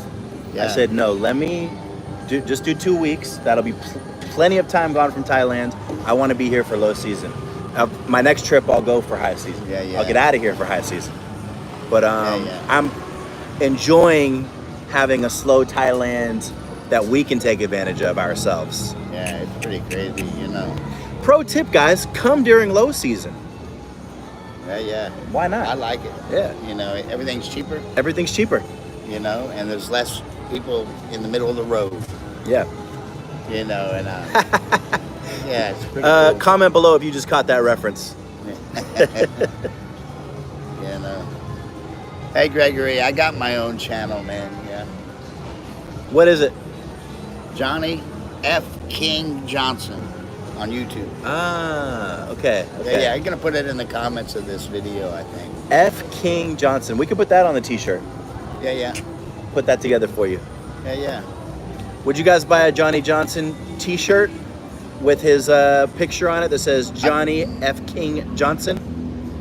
[SPEAKER 2] Yeah.
[SPEAKER 1] I said no. Let me do 2 weeks. That'll be plenty of time gone from Thailand. I want to be here for low season. My next trip, I'll go for high season. I'll get out of here for high season. But I'm enjoying having a slow Thailand that we can take advantage of ourselves.
[SPEAKER 2] Yeah, it's pretty crazy, you know.
[SPEAKER 1] Pro tip, guys, come during low season.
[SPEAKER 2] Yeah.
[SPEAKER 1] Why not?
[SPEAKER 2] I like it.
[SPEAKER 1] Yeah.
[SPEAKER 2] You know, everything's cheaper.
[SPEAKER 1] Everything's cheaper.
[SPEAKER 2] You know, and there's less people in the middle of the road.
[SPEAKER 1] Yeah.
[SPEAKER 2] You know, and yeah, it's pretty cool.
[SPEAKER 1] Comment below if you just caught that reference.
[SPEAKER 2] You know. Hey, Gregory, I got my own channel, man. Yeah.
[SPEAKER 1] What is it?
[SPEAKER 2] Johnny F. King Johnson on YouTube.
[SPEAKER 1] Ah, okay.
[SPEAKER 2] Yeah, I'm going to put it in the comments of this video, I think.
[SPEAKER 1] F. King Johnson. We could put that on the t-shirt.
[SPEAKER 2] Yeah.
[SPEAKER 1] Put that together for you.
[SPEAKER 2] Yeah.
[SPEAKER 1] Would you guys buy a Johnny Johnson t-shirt with his picture on it that says Johnny F. King Johnson?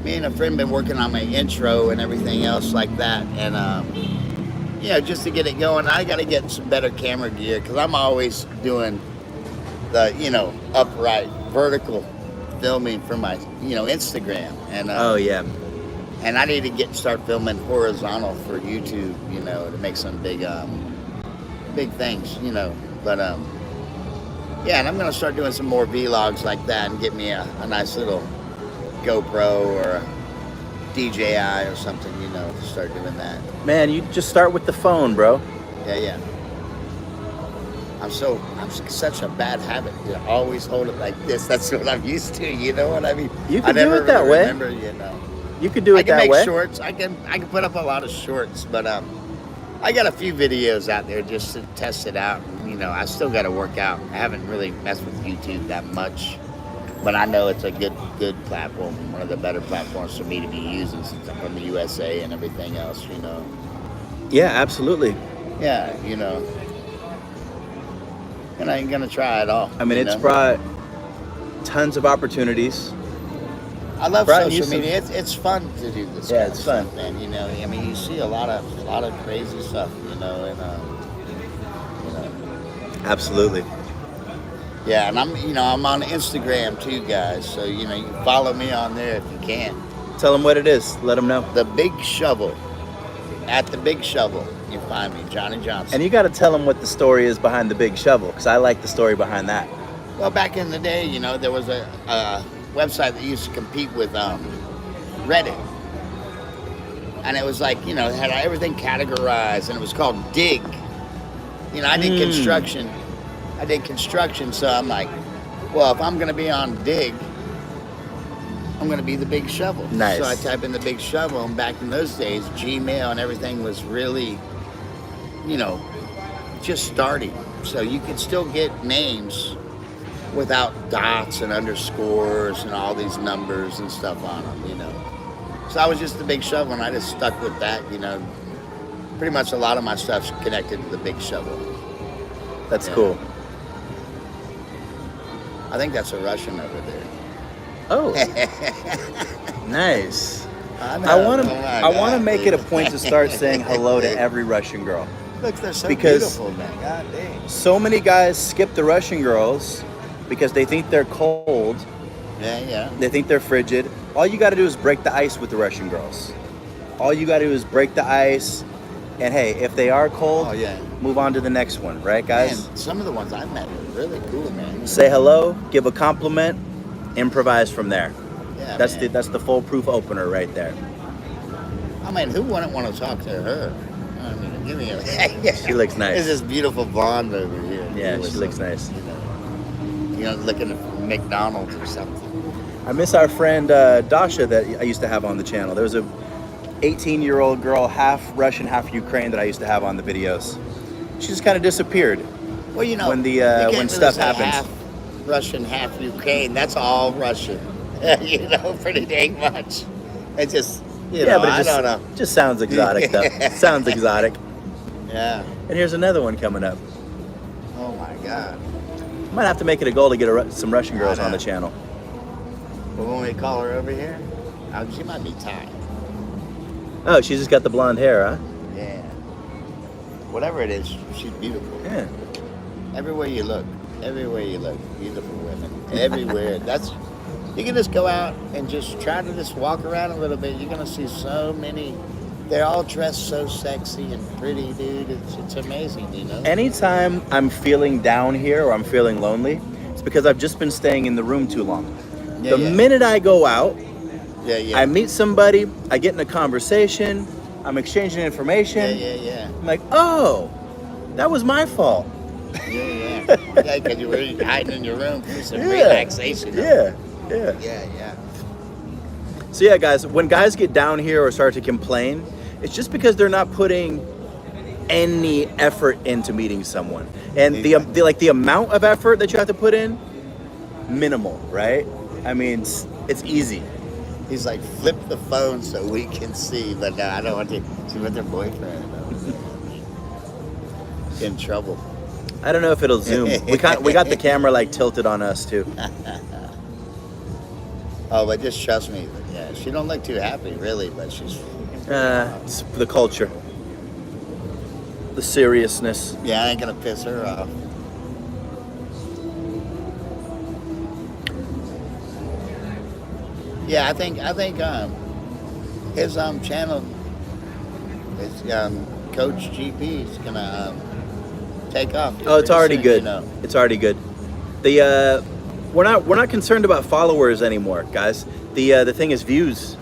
[SPEAKER 2] Me and a friend been working on my intro and everything else like that, and you know, just to get it going, I got to get some better camera gear because I'm always doing the, you know, upright, vertical filming for my, you know, Instagram. And
[SPEAKER 1] oh yeah.
[SPEAKER 2] And I need to start filming horizontal for YouTube, you know, to make some big things, you know. But yeah, and I'm gonna start doing some more vlogs like that and get me a nice little GoPro or a DJI or something, you know, to start doing that.
[SPEAKER 1] Man, you just start with the phone, bro.
[SPEAKER 2] Yeah. I'm such a bad habit to always hold it like this. That's what I'm used to, you know what I mean?
[SPEAKER 1] You can do it that way.
[SPEAKER 2] Remember, you know.
[SPEAKER 1] You could do it that way.
[SPEAKER 2] I can make shorts. I can put up a lot of shorts, but I got a few videos out there just to test it out. You know, I still got to work out. I haven't really messed with YouTube that much, but I know it's a good platform, one of the better platforms for me to be using since I'm from the USA and everything else, you know.
[SPEAKER 1] Yeah, absolutely.
[SPEAKER 2] Yeah, you know. And I'm going to try it all.
[SPEAKER 1] I mean, it's brought tons of opportunities.
[SPEAKER 2] I love social media. It's fun to do this.
[SPEAKER 1] Yeah, it's fun,
[SPEAKER 2] man. You know, I mean, you see a lot of crazy stuff. You know, and you know.
[SPEAKER 1] Absolutely.
[SPEAKER 2] Yeah, and I'm on Instagram too, guys. So you know, you can follow me on there if you can.
[SPEAKER 1] Tell them what it is. Let them know.
[SPEAKER 2] The Big Shovel. At the Big Shovel, you find me, Johnny Johnson.
[SPEAKER 1] And you got to tell them what the story is behind the Big Shovel, because I like the story behind that.
[SPEAKER 2] Well, back in the day, you know, there was a website that used to compete with Reddit, and it was like, you know, it had everything categorized, and it was called Dig. You know, I did construction, so I'm like, well, if I'm gonna be on Dig, I'm gonna be the Big Shovel.
[SPEAKER 1] Nice.
[SPEAKER 2] So I type in the Big Shovel, and back in those days, Gmail and everything was really, you know, just starting, so you could still get names without dots and underscores and all these numbers and stuff on them, you know. So I was just the Big Shovel, and I just stuck with that, you know. Pretty much a lot of my stuff's connected to the Big Shovel.
[SPEAKER 1] That's cool.
[SPEAKER 2] I think that's a Russian over there.
[SPEAKER 1] Oh, nice.
[SPEAKER 2] I
[SPEAKER 1] want to make it a point to start saying hello to every Russian girl.
[SPEAKER 2] Look, they're so beautiful, man. God dang.
[SPEAKER 1] So many guys skip the Russian girls because they think they're cold.
[SPEAKER 2] Yeah.
[SPEAKER 1] They think they're frigid. All you got to do is break the ice with the Russian girls. All you got to do is break the ice. And hey, if they are cold, move on to the next one, right, guys?
[SPEAKER 2] Man, some of the ones I've met are really cool, man.
[SPEAKER 1] Say hello, give a compliment, improvise from there.
[SPEAKER 2] Yeah,
[SPEAKER 1] that's the foolproof opener right there.
[SPEAKER 2] I mean, who wouldn't want to talk to her? I mean, give me a...
[SPEAKER 1] She looks nice.
[SPEAKER 2] There's this beautiful blonde over here.
[SPEAKER 1] Yeah, she looks nice.
[SPEAKER 2] You know, looking at McDonald's or something.
[SPEAKER 1] I miss our friend Dasha that I used to have on the channel. There was a 18-year-old girl, half Russian, half Ukraine, that I used to have on the videos. She just kind of disappeared.
[SPEAKER 2] Well, you know,
[SPEAKER 1] when stuff happens.
[SPEAKER 2] Half Russian, half Ukraine. That's all Russian. You know, pretty dang much. It just, you know, I don't know.
[SPEAKER 1] Just sounds exotic, though. Sounds exotic.
[SPEAKER 2] Yeah.
[SPEAKER 1] And here's another one coming up.
[SPEAKER 2] Oh my God.
[SPEAKER 1] Might have to make it a goal to get some Russian girls on the channel.
[SPEAKER 2] But when we call her over here, she might be Thai.
[SPEAKER 1] Oh, she's just got the blonde hair, huh?
[SPEAKER 2] Yeah. Whatever it is, she's beautiful.
[SPEAKER 1] Yeah.
[SPEAKER 2] Everywhere you look, beautiful women. Everywhere. You can just go out and just try to just walk around a little bit. You're gonna see so many. They're all dressed so sexy and pretty, dude. It's amazing, you know.
[SPEAKER 1] Anytime I'm feeling down here or I'm feeling lonely, it's because I've just been staying in the room too long. The minute I go out, I meet somebody, I get in a conversation, I'm exchanging information.
[SPEAKER 2] Yeah.
[SPEAKER 1] I'm like, oh, that was my fault.
[SPEAKER 2] Yeah, because you were hiding in your room for some relaxation.
[SPEAKER 1] Yeah. So yeah, guys, when guys get down here or start to complain, it's just because they're not putting any effort into meeting someone. And the amount of effort that you have to put in, minimal, right? I mean, it's easy.
[SPEAKER 2] He's like, flip the phone so we can see, but no, I don't want to see what their boyfriend is. In trouble.
[SPEAKER 1] I don't know if it'll zoom. We got the camera like tilted on us too.
[SPEAKER 2] Oh, but just trust me. Yeah, she don't look too happy, really, but she's...
[SPEAKER 1] It's the culture. the seriousness.
[SPEAKER 2] Yeah, I ain't gonna piss her off. Yeah, I think his channel, his Coach GP is gonna take off.
[SPEAKER 1] Oh, it's already
[SPEAKER 2] soon,
[SPEAKER 1] good.
[SPEAKER 2] You know.
[SPEAKER 1] It's already good. The we're not concerned about followers anymore, guys. The thing is views,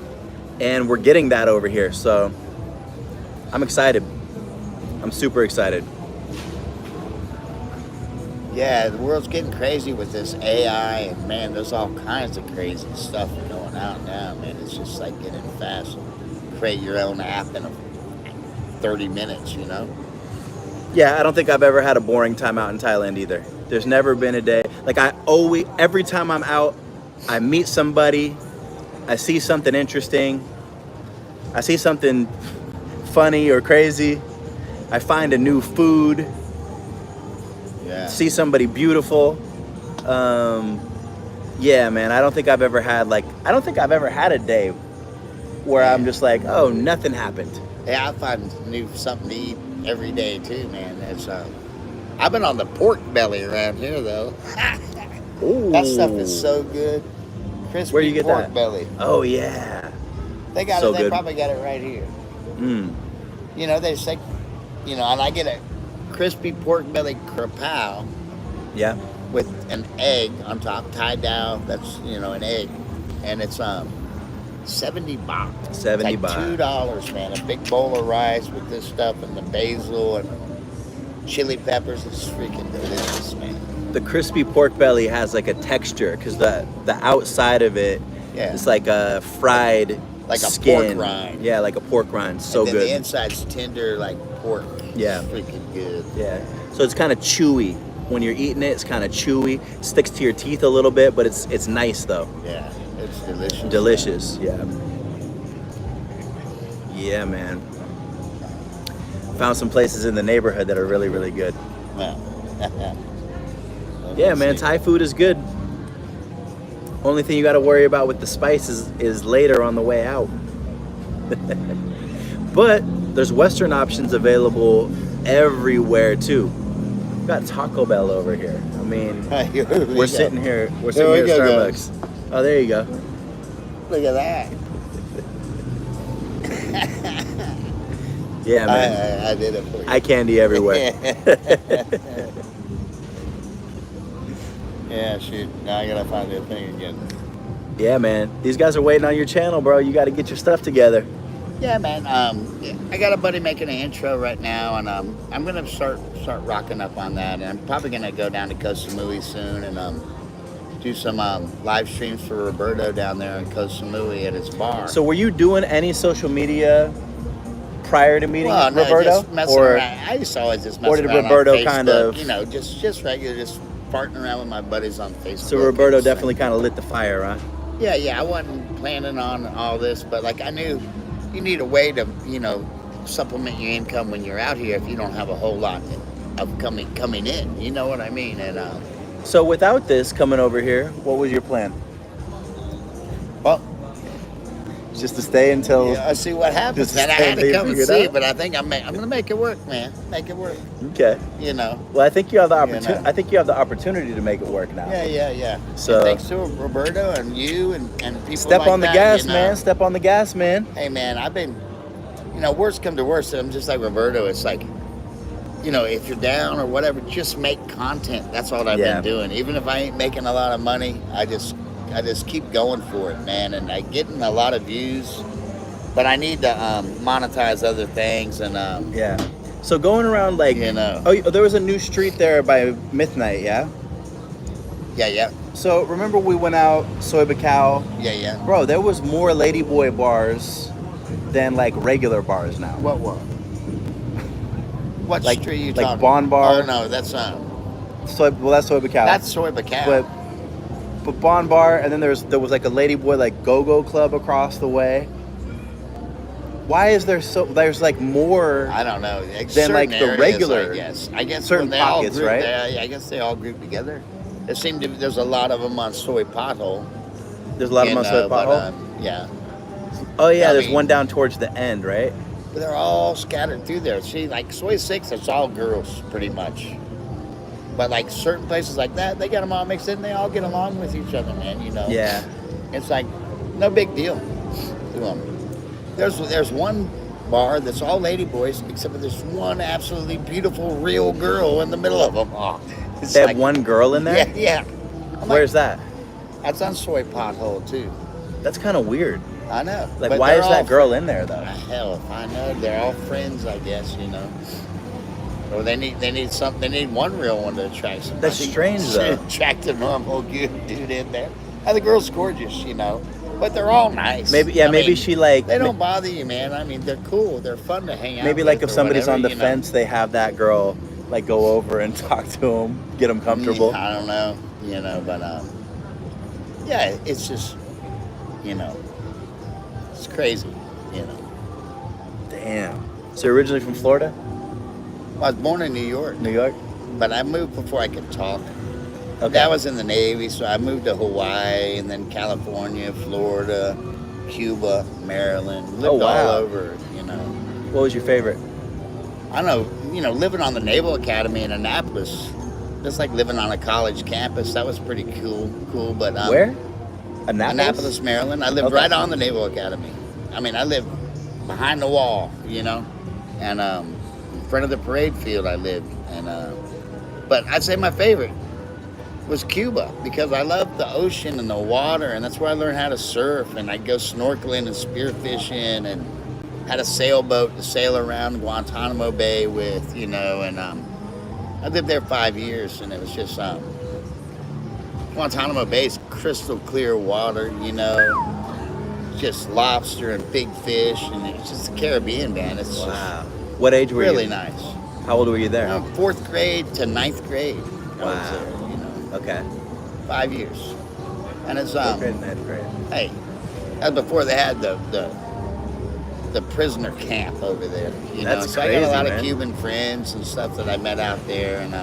[SPEAKER 1] and we're getting that over here. So I'm excited. I'm super excited.
[SPEAKER 2] Yeah, the world's getting crazy with this AI, and man, there's all kinds of crazy stuff going out now, man. It's just like getting fast. Create your own app in 30 minutes, you know?
[SPEAKER 1] Yeah, I don't think I've ever had a boring time out in Thailand either. There's never been a day. Like every time I'm out, I meet somebody, I see something interesting, I see something funny or crazy, I find a new food, see somebody beautiful. Yeah, man, I don't think I've ever had a day where I'm just like, oh, nothing happened.
[SPEAKER 2] Yeah, I find something to eat every day too, man. I've been on the pork belly around here though.
[SPEAKER 1] Ooh.
[SPEAKER 2] That stuff is so good. Crispy
[SPEAKER 1] Where you get
[SPEAKER 2] pork
[SPEAKER 1] that?
[SPEAKER 2] belly.
[SPEAKER 1] Oh yeah.
[SPEAKER 2] They got
[SPEAKER 1] so
[SPEAKER 2] it. They
[SPEAKER 1] good.
[SPEAKER 2] probably got it right here.
[SPEAKER 1] Mm.
[SPEAKER 2] You know, they say, you know, and I get a crispy pork belly krapow.
[SPEAKER 1] Yeah.
[SPEAKER 2] With an egg on top, tied down. That's, you know, an egg, and it's 70 baht.
[SPEAKER 1] 70
[SPEAKER 2] it's like
[SPEAKER 1] baht.
[SPEAKER 2] $2, man. A big bowl of rice with this stuff and the basil and chili peppers. It's freaking delicious, man.
[SPEAKER 1] The crispy pork belly has like a texture because the outside of it is like a fried
[SPEAKER 2] like
[SPEAKER 1] skin.
[SPEAKER 2] A pork rind.
[SPEAKER 1] Yeah, like a pork rind. So
[SPEAKER 2] and then
[SPEAKER 1] good.
[SPEAKER 2] The inside's tender like pork.
[SPEAKER 1] Yeah.
[SPEAKER 2] It's freaking good.
[SPEAKER 1] Yeah. So it's kind of chewy. When you're eating it, it's kind of chewy. Sticks to your teeth a little bit, but it's nice though.
[SPEAKER 2] Yeah, it's delicious.
[SPEAKER 1] Delicious, yeah. Yeah, man. Found some places in the neighborhood that are really, really good. Yeah, man, Thai food is good. Only thing you got to worry about with the spices is later on the way out. But there's Western options available everywhere too. Got Taco Bell over here. I mean, we're sitting here. We're sitting here at Starbucks. Guys. Oh, there you go.
[SPEAKER 2] Look at that.
[SPEAKER 1] Yeah, man.
[SPEAKER 2] I did it for you.
[SPEAKER 1] Eye candy everywhere.
[SPEAKER 2] Yeah, shoot. Now I gotta find that thing again.
[SPEAKER 1] Yeah, man. These guys are waiting on your channel, bro. You got to get your stuff together.
[SPEAKER 2] Yeah, man. I got a buddy making an intro right now, and I'm gonna start rocking up on that. And I'm probably gonna go down to Koh Samui soon and do some live streams for Roberto down there in Koh Samui at his bar.
[SPEAKER 1] So, were you doing any social media prior to meeting Roberto?
[SPEAKER 2] Just messing around. I used to always just mess around. Or did
[SPEAKER 1] Roberto
[SPEAKER 2] on Facebook,
[SPEAKER 1] kind of,
[SPEAKER 2] you know, just regular, just farting around with my buddies on Facebook?
[SPEAKER 1] So Roberto definitely kind of lit the fire, huh?
[SPEAKER 2] Yeah. I wasn't planning on all this, but like I knew. You need a way to, you know, supplement your income when you're out here if you don't have a whole lot of coming in. You know what I mean? And
[SPEAKER 1] so without this coming over here, what was your plan?
[SPEAKER 2] Well,
[SPEAKER 1] just to stay until
[SPEAKER 2] I see what happens. And I had to come and see, but I think I'm gonna make it work, man. Make it work.
[SPEAKER 1] Okay.
[SPEAKER 2] You know.
[SPEAKER 1] Well, I think you have the opportunity. I think you have the opportunity to make it work now.
[SPEAKER 2] Yeah.
[SPEAKER 1] So
[SPEAKER 2] and thanks to Roberto and you and people.
[SPEAKER 1] Step
[SPEAKER 2] like
[SPEAKER 1] on the
[SPEAKER 2] that,
[SPEAKER 1] gas,
[SPEAKER 2] you know.
[SPEAKER 1] man. Step on the gas, man.
[SPEAKER 2] Hey, man, I've been, you know, worst come to worst, I'm just like Roberto. It's like, you know, if you're down or whatever, just make content. That's all I've been doing. Even if I ain't making a lot of money, I just keep going for it, man. And I getting a lot of views, but I need to monetize other things and
[SPEAKER 1] yeah. So going around like,
[SPEAKER 2] you know.
[SPEAKER 1] Oh, there was a new street there by Midnight, yeah.
[SPEAKER 2] Yeah.
[SPEAKER 1] So remember we went out Soy Bacau?
[SPEAKER 2] Yeah.
[SPEAKER 1] Bro, there was more Ladyboy bars than like regular bars now.
[SPEAKER 2] What? What
[SPEAKER 1] like,
[SPEAKER 2] street are you
[SPEAKER 1] like
[SPEAKER 2] talking?
[SPEAKER 1] Bon Bar?
[SPEAKER 2] Oh no, that's
[SPEAKER 1] that's Soy Bacau.
[SPEAKER 2] That's Soy Bacau.
[SPEAKER 1] But Bon Bar, and then there was like a Ladyboy like Go-Go Club across the way. Why is there's like more?
[SPEAKER 2] I don't know.
[SPEAKER 1] Than like the regular.
[SPEAKER 2] I guess
[SPEAKER 1] certain pockets, right?
[SPEAKER 2] I guess they all group together. There seemed to be, there's a lot of them on Soy Pothole.
[SPEAKER 1] There's a lot of them on Soy Pothole.
[SPEAKER 2] Yeah.
[SPEAKER 1] Oh yeah, there's one down towards the end, right?
[SPEAKER 2] But they're all scattered through there. See, like Soy 6, it's all girls, pretty much. But like certain places like that, they got them all mixed in. They all get along with each other, man. You know.
[SPEAKER 1] Yeah.
[SPEAKER 2] It's like no big deal to them. There's one bar that's all lady boys, except for there's one absolutely beautiful real girl in the middle of them. Oh,
[SPEAKER 1] they have one girl in there.
[SPEAKER 2] Yeah.
[SPEAKER 1] Where's that?
[SPEAKER 2] That's on Soy Pothole too.
[SPEAKER 1] That's kind of weird.
[SPEAKER 2] I know.
[SPEAKER 1] Like, why is that girl in there though?
[SPEAKER 2] Hell, if I know, they're all friends, I guess. You know. Or they need something. They need one real one to attract somebody.
[SPEAKER 1] That's strange though.
[SPEAKER 2] Attract a normal dude in there. And the girl's gorgeous, you know. But they're all nice.
[SPEAKER 1] Maybe I mean, she like.
[SPEAKER 2] They don't bother you, man. I mean, they're cool. They're fun to hang out.
[SPEAKER 1] Maybe
[SPEAKER 2] with
[SPEAKER 1] like if somebody's
[SPEAKER 2] whatever,
[SPEAKER 1] on the fence, they have that girl like go over and talk to them, get them comfortable.
[SPEAKER 2] I don't know, you know, but yeah, it's just, you know, it's crazy, you know.
[SPEAKER 1] Damn. So you're originally from Florida?
[SPEAKER 2] Well, I was born in New York.
[SPEAKER 1] New York?
[SPEAKER 2] But I moved before I could talk.
[SPEAKER 1] Okay.
[SPEAKER 2] Dad was in the Navy, so I moved to Hawaii and then California, Florida, Cuba, Maryland. Lived all over, you know.
[SPEAKER 1] What was your favorite?
[SPEAKER 2] I don't know, you know, living on the Naval Academy in Annapolis, just like living on a college campus, that was pretty cool. But
[SPEAKER 1] where?
[SPEAKER 2] Annapolis, Maryland. I lived right on the Naval Academy. I mean, I lived behind the wall, you know, and in front of the parade field I lived. And but I'd say my favorite was Cuba because I loved the ocean and the water, and that's where I learned how to surf. And I'd go snorkeling and spearfishing, and had a sailboat to sail around Guantanamo Bay with, you know. And I lived there 5 years, and it was just Guantanamo Bay's crystal clear water, you know, just lobster and big fish, and it's just the Caribbean, man. It's
[SPEAKER 1] wow. What age were you?
[SPEAKER 2] Really nice.
[SPEAKER 1] How old were you there?
[SPEAKER 2] 4th grade to 9th grade. I was there, you know.
[SPEAKER 1] Okay.
[SPEAKER 2] 5 years. And it's
[SPEAKER 1] 4th grade and 9th grade.
[SPEAKER 2] Hey, that's before they had the prisoner camp over there. You know, so crazy, I got a lot of Cuban friends and stuff that I met out there, and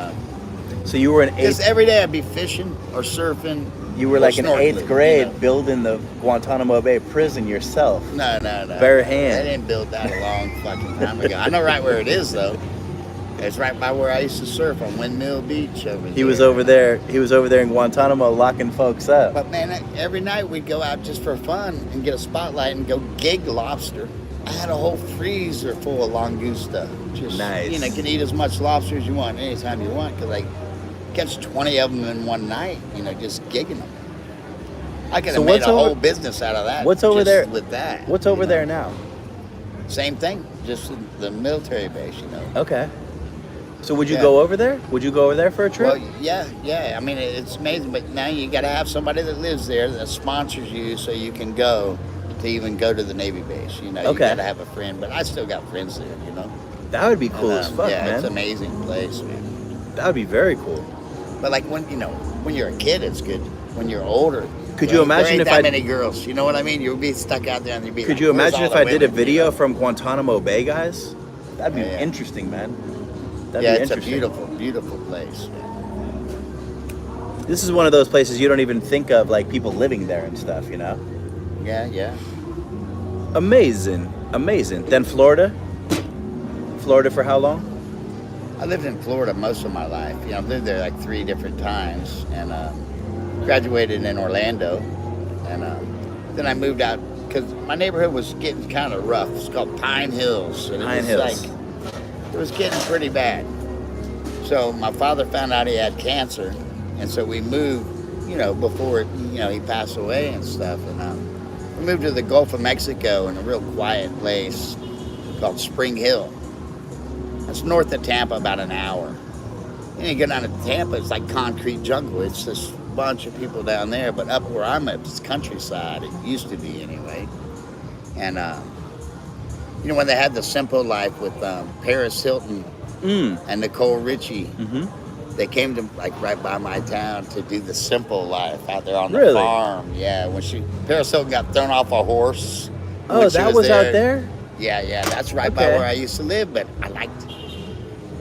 [SPEAKER 1] so you were in 8th.
[SPEAKER 2] Just every day I'd be fishing or surfing.
[SPEAKER 1] You were like in 8th grade, you know, building the Guantanamo Bay prison yourself.
[SPEAKER 2] No.
[SPEAKER 1] Bare hand.
[SPEAKER 2] I didn't build that a long fucking time ago. I know right where it is though. It's right by where I used to surf on Windmill Beach over there.
[SPEAKER 1] He was over there in Guantanamo locking folks up.
[SPEAKER 2] But man, every night we'd go out just for fun and get a spotlight and go gig lobster. I had a whole freezer full of Langosta. Just,
[SPEAKER 1] nice.
[SPEAKER 2] You know, you can eat as much lobster as you want anytime you want, because I catch 20 of them in one night, you know, just gigging them. I could have made a whole business out of that.
[SPEAKER 1] What's over there?
[SPEAKER 2] With that.
[SPEAKER 1] What's over there now?
[SPEAKER 2] Same thing, just the military base, you know.
[SPEAKER 1] Okay. So would you go over there? Would you go over there for a trip?
[SPEAKER 2] Well, yeah. I mean, it's amazing, but now you got to have somebody that lives there that sponsors you so you can go to even go to the Navy base. You know, you got to have a friend, but I still got friends there, you know.
[SPEAKER 1] That would be cool as fuck, man.
[SPEAKER 2] Yeah, it's an amazing place, man.
[SPEAKER 1] That would be very cool.
[SPEAKER 2] But like when you're a kid, it's good. When you're older,
[SPEAKER 1] could you imagine if
[SPEAKER 2] that many girls? You know what I mean? You'd be stuck out there and you'd be.
[SPEAKER 1] Could you imagine if I did a video from Guantanamo Bay, guys? That'd be interesting, man.
[SPEAKER 2] It's a beautiful, beautiful place.
[SPEAKER 1] This is one of those places you don't even think of, like people living there and stuff, you know?
[SPEAKER 2] Yeah.
[SPEAKER 1] Amazing. Then Florida? Florida for how long?
[SPEAKER 2] I lived in Florida most of my life. You know, I lived there like 3 different times, and graduated in Orlando, and then I moved out because my neighborhood was getting kind of rough. It's called Pine Hills. And
[SPEAKER 1] Pine Hills.
[SPEAKER 2] It was getting pretty bad. So my father found out he had cancer, and so we moved, you know, before, you know, he passed away and stuff. And we moved to the Gulf of Mexico in a real quiet place called Spring Hill. It's north of Tampa, about an hour. And you go down to Tampa, it's like concrete jungle. It's this bunch of people down there, but up where I'm at, it's countryside. It used to be anyway. And you know, when they had the Simple Life with Paris Hilton and Nicole Richie, they came to like right by my town to do the Simple Life out there on the farm. Yeah, when Paris Hilton got thrown off a horse.
[SPEAKER 1] Oh, that was out there?
[SPEAKER 2] Yeah, that's right by where I used to live, but I liked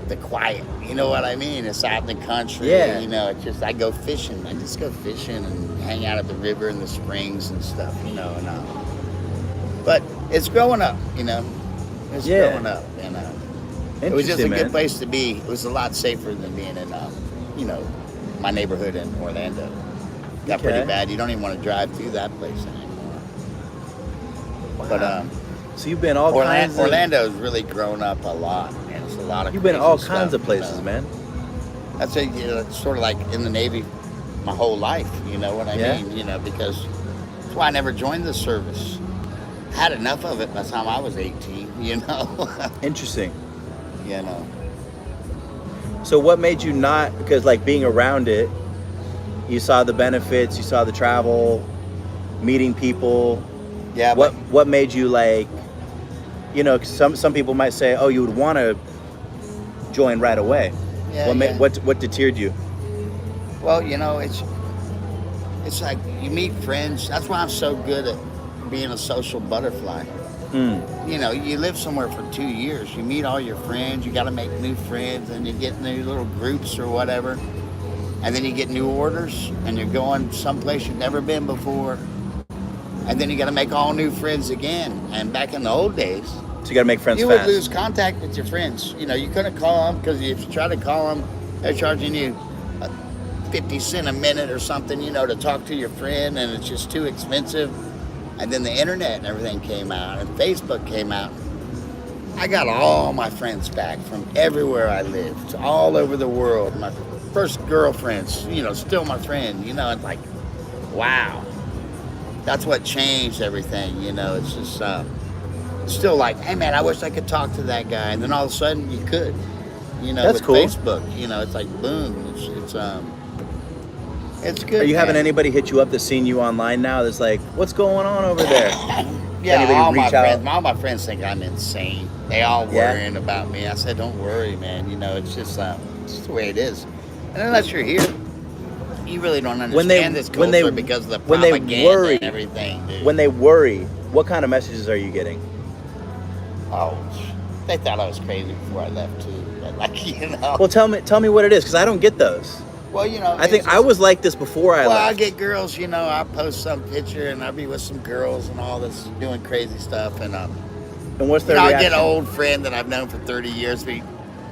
[SPEAKER 2] the quiet. You know what I mean? It's out in the country.
[SPEAKER 1] Yeah.
[SPEAKER 2] You know, it's just, I go fishing. I just go fishing and hang out at the river and the springs and stuff, you know. But it's growing up, you know. It's
[SPEAKER 1] Yeah.
[SPEAKER 2] growing up, It was just a good place to be. It was a lot safer than being in, my neighborhood in Orlando. Got pretty bad. You don't even want to drive through that place anymore.
[SPEAKER 1] Wow.
[SPEAKER 2] But
[SPEAKER 1] so you've been all kinds.
[SPEAKER 2] Orlando's really grown up a lot, man. It's a lot of.
[SPEAKER 1] You've been all
[SPEAKER 2] stuff,
[SPEAKER 1] kinds of places, man.
[SPEAKER 2] That's it's sort of like in the Navy, my whole life. You know what I mean? Because that's why I never joined the service. I had enough of it by the time I was 18.
[SPEAKER 1] Interesting.
[SPEAKER 2] So
[SPEAKER 1] what made you not? Because like being around it, you saw the benefits, you saw the travel, meeting people.
[SPEAKER 2] Yeah.
[SPEAKER 1] What made you like? Some people might say, oh, you would want to join right away.
[SPEAKER 2] Yeah.
[SPEAKER 1] What deterred you?
[SPEAKER 2] Well, it's like you meet friends. That's why I'm so good at being a social butterfly. You live somewhere for 2 years. You meet all your friends. You got to make new friends, and you get new little groups or whatever. And then you get new orders, and you're going someplace you've never been before. And then you got to make all new friends again. And back in the old days,
[SPEAKER 1] so you got to make friends.
[SPEAKER 2] You
[SPEAKER 1] fast.
[SPEAKER 2] would lose contact with your friends. You couldn't call them because if you try to call them, they're charging you 50 cents a minute or something, to talk to your friend, and it's just too expensive. And then the internet and everything came out, and Facebook came out. I got all my friends back from everywhere I lived, all over the world. My first girlfriends, still my friend. It's like, wow. That's what changed everything. It's just still like, hey man, I wish I could talk to that guy. And then all of a sudden you could.
[SPEAKER 1] That's
[SPEAKER 2] with
[SPEAKER 1] cool.
[SPEAKER 2] Facebook. It's like boom. It's good.
[SPEAKER 1] Are you having anybody hit you up that's seen you online now? That's like, what's going on over there?
[SPEAKER 2] Yeah, all my friends think I'm insane. They all worrying about me. I said, don't worry, man. It's just the way it is. And unless you're here, you really don't understand this culture because of the propaganda and everything, dude.
[SPEAKER 1] When they worry, what kind of messages are you getting?
[SPEAKER 2] Oh, they thought I was crazy before I left too. But
[SPEAKER 1] Well, tell me what it is, because I don't get those.
[SPEAKER 2] Well,
[SPEAKER 1] I think I was like this before I left.
[SPEAKER 2] Well, I get girls, I post some picture and I'll be with some girls and all this, doing crazy stuff. And
[SPEAKER 1] what's their reaction?
[SPEAKER 2] I'll get an old friend that I've known for 30 years, be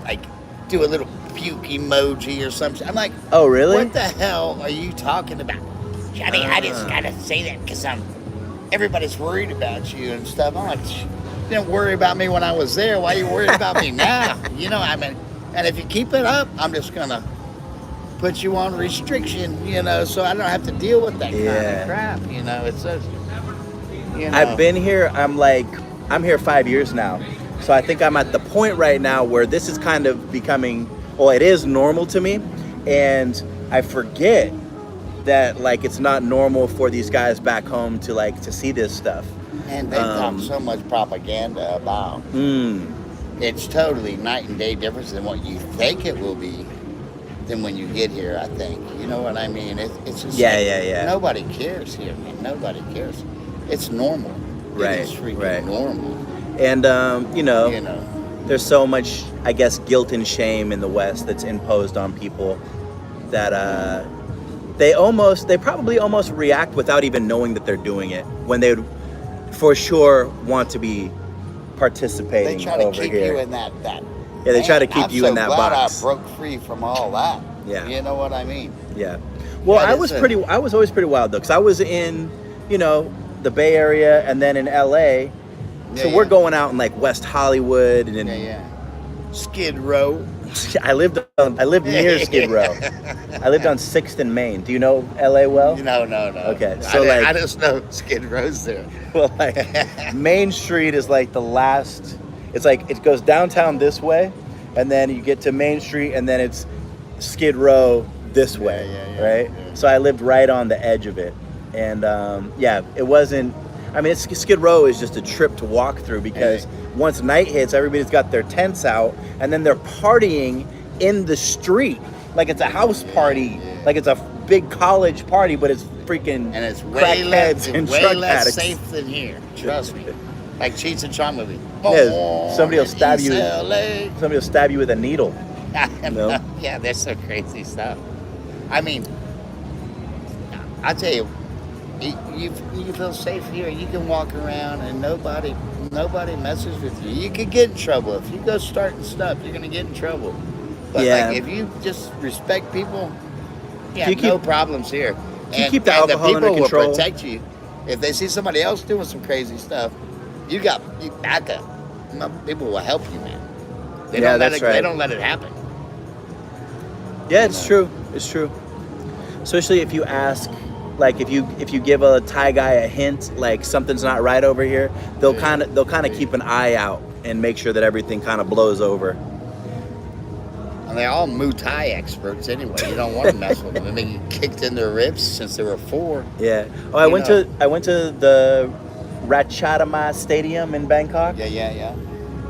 [SPEAKER 2] like, do a little puke emoji or something. I'm like,
[SPEAKER 1] oh, really?
[SPEAKER 2] What the hell are you talking about? Johnny, I just got to say that because everybody's worried about you and stuff. I'm like, you didn't worry about me when I was there. Why are you worried about me now? And if you keep it up, I'm just going to put you on restriction, so I don't have to deal with that kind of crap, It's just,
[SPEAKER 1] I've been here, I'm here 5 years now. So I think I'm at the point right now where this is kind of becoming, it is normal to me. And I forget that, it's not normal for these guys back home to see this stuff.
[SPEAKER 2] And they've got so much propaganda about. It's totally night and day difference than what you think it will be than when you get here, I think. You know what I mean? It's just nobody cares here, man. Nobody cares. It's normal.
[SPEAKER 1] Right.
[SPEAKER 2] It's freaking normal.
[SPEAKER 1] And there's so much, I guess, guilt and shame in the West that's imposed on people that they probably almost react without even knowing that they're doing it when they would for sure want to be participating.
[SPEAKER 2] They try to
[SPEAKER 1] over
[SPEAKER 2] keep
[SPEAKER 1] here.
[SPEAKER 2] you in that.
[SPEAKER 1] Yeah, they try to keep you in that box.
[SPEAKER 2] I'm so glad I broke free from all that.
[SPEAKER 1] Yeah.
[SPEAKER 2] You know what I mean?
[SPEAKER 1] Yeah. Well, I was always pretty wild though, because I was in, the Bay Area and then in LA. So we're going out in West Hollywood and
[SPEAKER 2] Skid Row.
[SPEAKER 1] I lived near Skid Row. I lived on 6th and Main. Do you know LA well?
[SPEAKER 2] No.
[SPEAKER 1] Okay. So
[SPEAKER 2] I just know Skid Row's there.
[SPEAKER 1] Well, Main Street is the last. It's it goes downtown this way, and then you get to Main Street, and then it's Skid Row this way, right? Yeah. So I lived right on the edge of it, and it wasn't. I mean, Skid Row is just a trip to walk through because once night hits, everybody's got their tents out, and then they're partying in the street like it's a house party, like it's a big college party, but it's freaking
[SPEAKER 2] and it's way less
[SPEAKER 1] addicts.
[SPEAKER 2] Safe than here. Trust me. Like Cheech and Chong movie.
[SPEAKER 1] Somebody will stab you. Somebody will stab you with a needle.
[SPEAKER 2] Yeah, there's some crazy stuff. I mean, I tell you, you feel safe here. You can walk around and nobody nobody messes with you. You could get in trouble if you go starting stuff. You're gonna get in trouble. But
[SPEAKER 1] Yeah.
[SPEAKER 2] like if you just respect people,
[SPEAKER 1] If you
[SPEAKER 2] no problems here.
[SPEAKER 1] If you keep the alcohol under
[SPEAKER 2] people
[SPEAKER 1] control,
[SPEAKER 2] will protect you. If they see somebody else doing some crazy stuff, you back up. People will help you, man. They don't let it happen.
[SPEAKER 1] Yeah, it's true. It's true. Especially if you ask, like if you give a Thai guy a hint, like something's not right over here, they'll kind of keep an eye out and make sure that everything kind of blows over.
[SPEAKER 2] And they're all Muay Thai experts anyway. You don't want to mess with them. They get kicked in their ribs since they were 4.
[SPEAKER 1] Yeah. Oh, I went to the Ratchatham Stadium in Bangkok.
[SPEAKER 2] Yeah.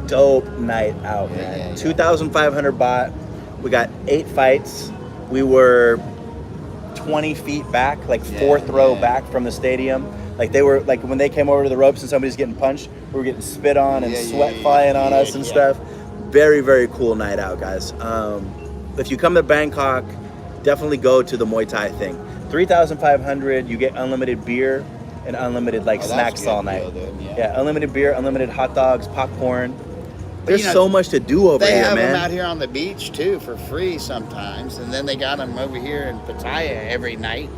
[SPEAKER 1] Dope night out, man. 2,500 baht. We got 8 fights. We were 20 feet back, like 4th row back from the stadium. Like they were, like when they came over to the ropes and somebody's getting punched, we were getting spit on and sweat flying on us and stuff. Very, very cool night out, guys. If you come to Bangkok, definitely go to the Muay Thai thing. 3,500, you get unlimited beer and unlimited snacks all night. Unlimited beer, unlimited hot dogs, popcorn. There's so much to do over here, man.
[SPEAKER 2] They have them out here on the beach too for free sometimes, and then they got them over here in Pattaya every night.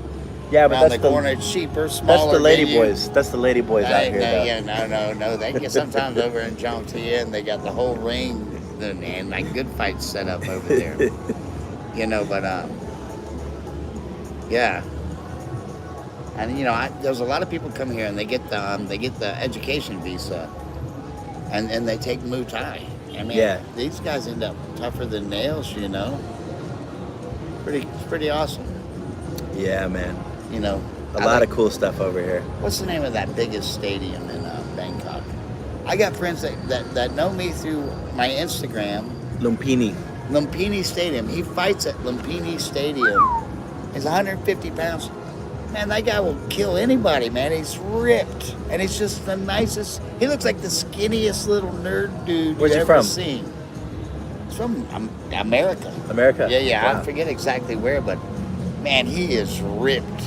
[SPEAKER 1] Yeah, but that's
[SPEAKER 2] the corner, cheaper, smaller.
[SPEAKER 1] That's the lady boys. That's the lady boys out here.
[SPEAKER 2] No. They get sometimes over in Jomtien, and they got the whole ring and like good fights set up over there. But yeah. And there's a lot of people come here and they get the education visa, and they take Muay Thai. I mean, these guys end up tougher than nails. Pretty awesome.
[SPEAKER 1] Yeah, man. A lot of cool stuff over here.
[SPEAKER 2] What's the name of that biggest stadium in Bangkok? I got friends that know me through my Instagram. Lumpini Stadium. He fights at Lumpini Stadium. He's 150 pounds. Man, that guy will kill anybody, man. He's ripped. And he's just the nicest. He looks like the skinniest little nerd dude you've ever seen. He's from America.
[SPEAKER 1] America?
[SPEAKER 2] Yeah.
[SPEAKER 1] Wow.
[SPEAKER 2] I forget exactly where, but man, he is ripped.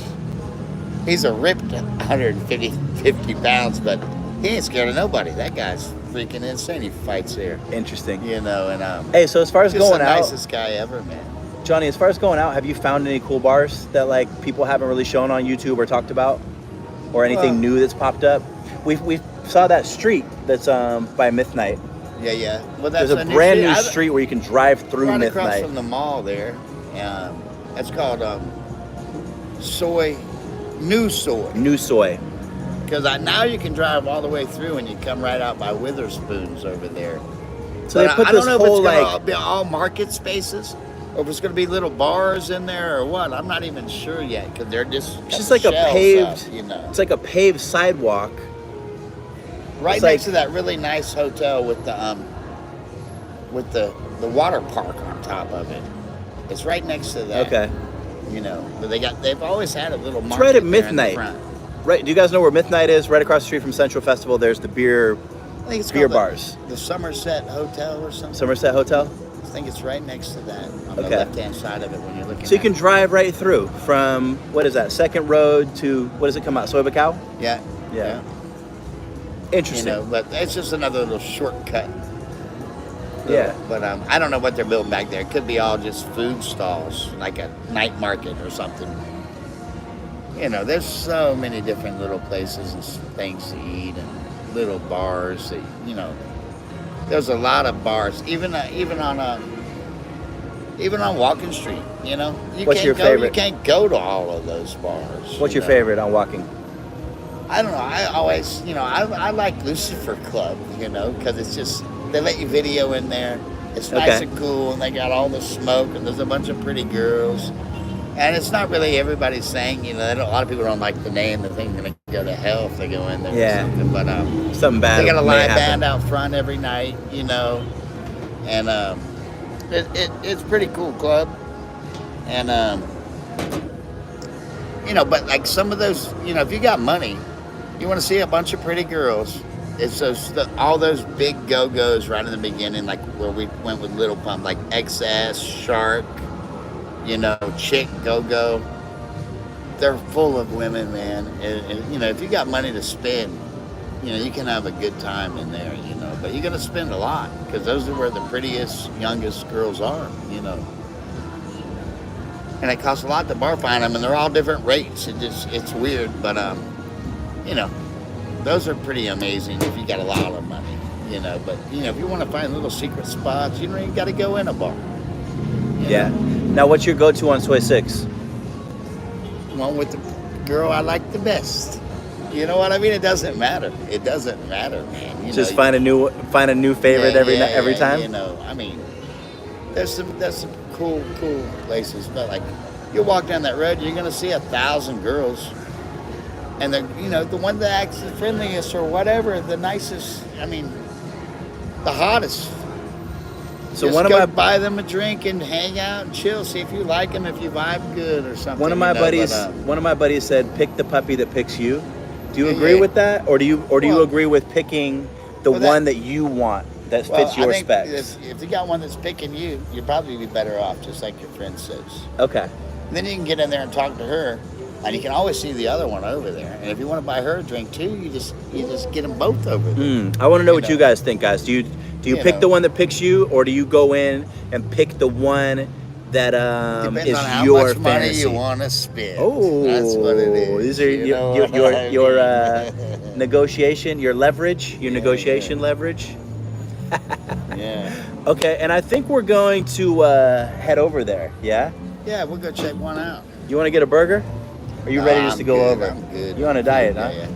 [SPEAKER 2] He's a ripped 150 pounds, but he ain't scared of nobody. That guy's freaking insane. He fights here.
[SPEAKER 1] Interesting.
[SPEAKER 2] Hey,
[SPEAKER 1] so as far as going out,
[SPEAKER 2] nicest guy ever, man.
[SPEAKER 1] Johnny, as far as going out, have you found any cool bars that people haven't really shown on YouTube or talked about, or anything new that's popped up? We saw that street that's by Midnight.
[SPEAKER 2] Yeah. Well,
[SPEAKER 1] there's a brand new street where you can drive through
[SPEAKER 2] right
[SPEAKER 1] Midnight.
[SPEAKER 2] Across from the mall there. It's called New Soy. Because now you can drive all the way through and you come right out by Witherspoons over there.
[SPEAKER 1] So but I don't know if it's
[SPEAKER 2] going to be all market spaces or if it's going to be little bars in there or what. I'm not even sure yet because they're just
[SPEAKER 1] it's just like a paved, It's like a paved sidewalk.
[SPEAKER 2] Right next to that really nice hotel with the water park on top of it. It's right next to that.
[SPEAKER 1] Okay.
[SPEAKER 2] But they've always had a little market.
[SPEAKER 1] It's right at
[SPEAKER 2] Midnight.
[SPEAKER 1] Midnight. Right. Do you guys know where Midnight is? Right across the street from Central Festival. There's the beer bars.
[SPEAKER 2] The Somerset Hotel or something.
[SPEAKER 1] Somerset Hotel?
[SPEAKER 2] I think it's right next to that on the left-hand side of it when you're looking.
[SPEAKER 1] So you can drive right through from, what is that, Second Road to, what does it come out, Soy Bacau?
[SPEAKER 2] Yeah.
[SPEAKER 1] Interesting.
[SPEAKER 2] But it's just another little shortcut.
[SPEAKER 1] Yeah.
[SPEAKER 2] But I don't know what they're building back there. It could be all just food stalls, like a night market or something. There's so many different little places and things to eat and little bars that, there's a lot of bars, even on Walking Street,
[SPEAKER 1] What's your favorite?
[SPEAKER 2] You can't go to all of those bars.
[SPEAKER 1] What's your favorite on Walking?
[SPEAKER 2] I don't know. I always, I like Lucifer Club, because it's just, they let you video in there. It's nice and cool, and they got all the smoke, and there's a bunch of pretty girls. And it's not really everybody's saying, a lot of people don't like the name. They think they're going to go to hell if they go in there or something. But
[SPEAKER 1] something bad.
[SPEAKER 2] They got a live band out front every night, And it's pretty cool club. And, but like some of those, if you got money, you want to see a bunch of pretty girls. It's all those big go-go's right in the beginning, like where we went with Little Pump, like XS, Shark, Chick, Go-Go. They're full of women, man. And, if you got money to spend, you know, you can have a good time in there, you know, but you're gonna spend a lot because those are where the prettiest, youngest girls are, you know. And it costs a lot to bar find them, and they're all different rates. It's weird, but you know, those are pretty amazing if you got a lot of money, you know. But you know, if you want to find little secret spots, you know, you got to go in a bar.
[SPEAKER 1] Yeah. Now, what's your go-to on Soy 6?
[SPEAKER 2] One with the girl I like the best. You know what I mean? It doesn't matter. It doesn't matter, man. You
[SPEAKER 1] Just
[SPEAKER 2] know,
[SPEAKER 1] find a new favorite every time.
[SPEAKER 2] You know, I mean, there's some cool places, but like you walk down that road, you're gonna see 1,000 girls, and the the one that acts the friendliest or whatever, the nicest. I mean, the hottest.
[SPEAKER 1] So
[SPEAKER 2] just buy them a drink and hang out and chill. See if you like them, if you vibe good or something.
[SPEAKER 1] One of my buddies said, "Pick the puppy that picks you." Do you agree with that, or do you agree with picking the one that you want that fits your specs?
[SPEAKER 2] If you got one that's picking you, you'd probably be better off, just like your friend says.
[SPEAKER 1] Okay.
[SPEAKER 2] And then you can get in there and talk to her, and you can always see the other one over there. And if you want to buy her a drink too, you just get them both over there.
[SPEAKER 1] I want to know what you guys think, guys. Do you pick the one that picks you, or do you go in and pick the one that
[SPEAKER 2] Depends
[SPEAKER 1] is
[SPEAKER 2] on how
[SPEAKER 1] your
[SPEAKER 2] much money
[SPEAKER 1] fantasy?
[SPEAKER 2] you want to spend.
[SPEAKER 1] Oh,
[SPEAKER 2] that's what it is.
[SPEAKER 1] These are your negotiation, your leverage, your negotiation leverage.
[SPEAKER 2] Yeah.
[SPEAKER 1] Okay, and I think we're going to head over there. Yeah.
[SPEAKER 2] Yeah, we'll go check one out.
[SPEAKER 1] You want to get a burger? Or are you ready just to go over?
[SPEAKER 2] I'm good.
[SPEAKER 1] You on a diet, huh?
[SPEAKER 2] Yeah.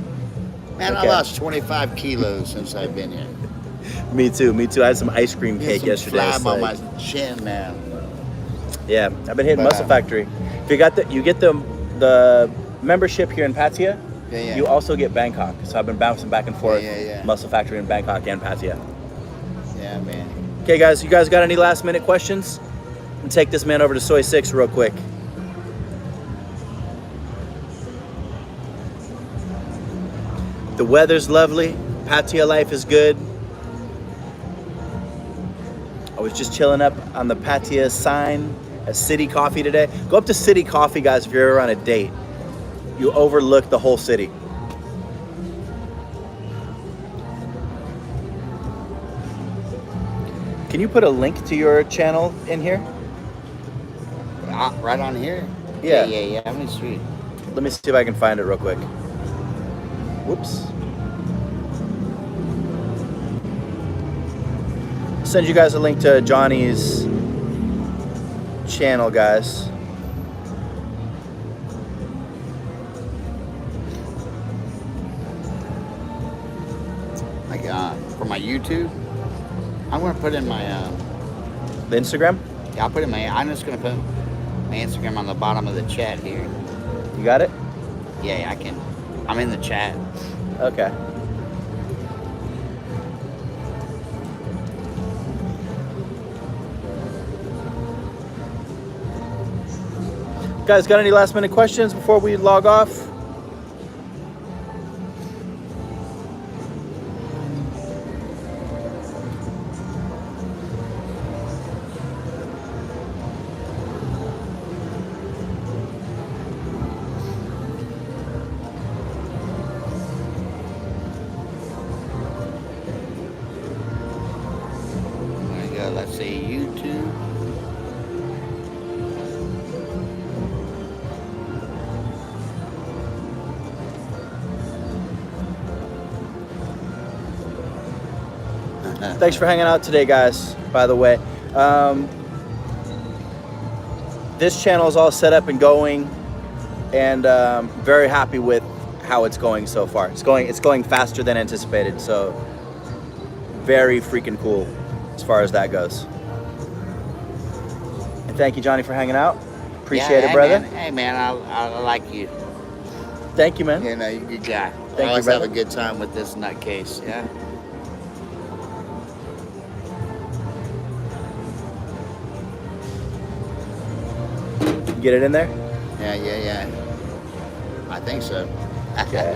[SPEAKER 2] Man,
[SPEAKER 1] Okay.
[SPEAKER 2] I lost 25 kilos since I've been here.
[SPEAKER 1] Me too. I had some ice cream cake yesterday.
[SPEAKER 2] Phlegm on my chin now.
[SPEAKER 1] Yeah, I've been hitting Muscle Factory. If you get the membership here in Pattaya, you also get Bangkok. So I've been bouncing back and forth. Muscle Factory in Bangkok and Pattaya.
[SPEAKER 2] Yeah, man.
[SPEAKER 1] Okay, guys, you guys got any last minute questions? And take this man over to Soy 6 real quick. The weather's lovely. Pattaya life is good. I was just chilling up on the Pattaya sign at City Coffee today. Go up to City Coffee, guys, if you're ever on a date. You overlook the whole city. Can you put a link to your channel in here?
[SPEAKER 2] Right on here?
[SPEAKER 1] Yeah.
[SPEAKER 2] How many street?
[SPEAKER 1] Let me see if I can find it real quick. Whoops. Send you guys a link to Johnny's channel, guys.
[SPEAKER 2] Like for my YouTube, I'm gonna put in my
[SPEAKER 1] The Instagram?
[SPEAKER 2] Yeah, I'm just gonna put my Instagram on the bottom of the chat here.
[SPEAKER 1] You got it?
[SPEAKER 2] Yeah, I can. I'm in the chat.
[SPEAKER 1] Okay. Guys, got any last minute questions before we log off?
[SPEAKER 2] There we go. Let's see, YouTube.
[SPEAKER 1] Thanks for hanging out today, guys, by the way. This channel is all set up and going, and very happy with how it's going so far. It's going faster than anticipated, so very freaking cool as far as that goes. And thank you, Johnny, for hanging out. Appreciate it, brother.
[SPEAKER 2] Hey, man, I like you.
[SPEAKER 1] Thank you, man.
[SPEAKER 2] You know, you're a good guy.
[SPEAKER 1] Thank you,
[SPEAKER 2] always have
[SPEAKER 1] brother.
[SPEAKER 2] a good time with this nutcase, yeah?
[SPEAKER 1] Get it in there?
[SPEAKER 2] Yeah. I think so.
[SPEAKER 1] Okay.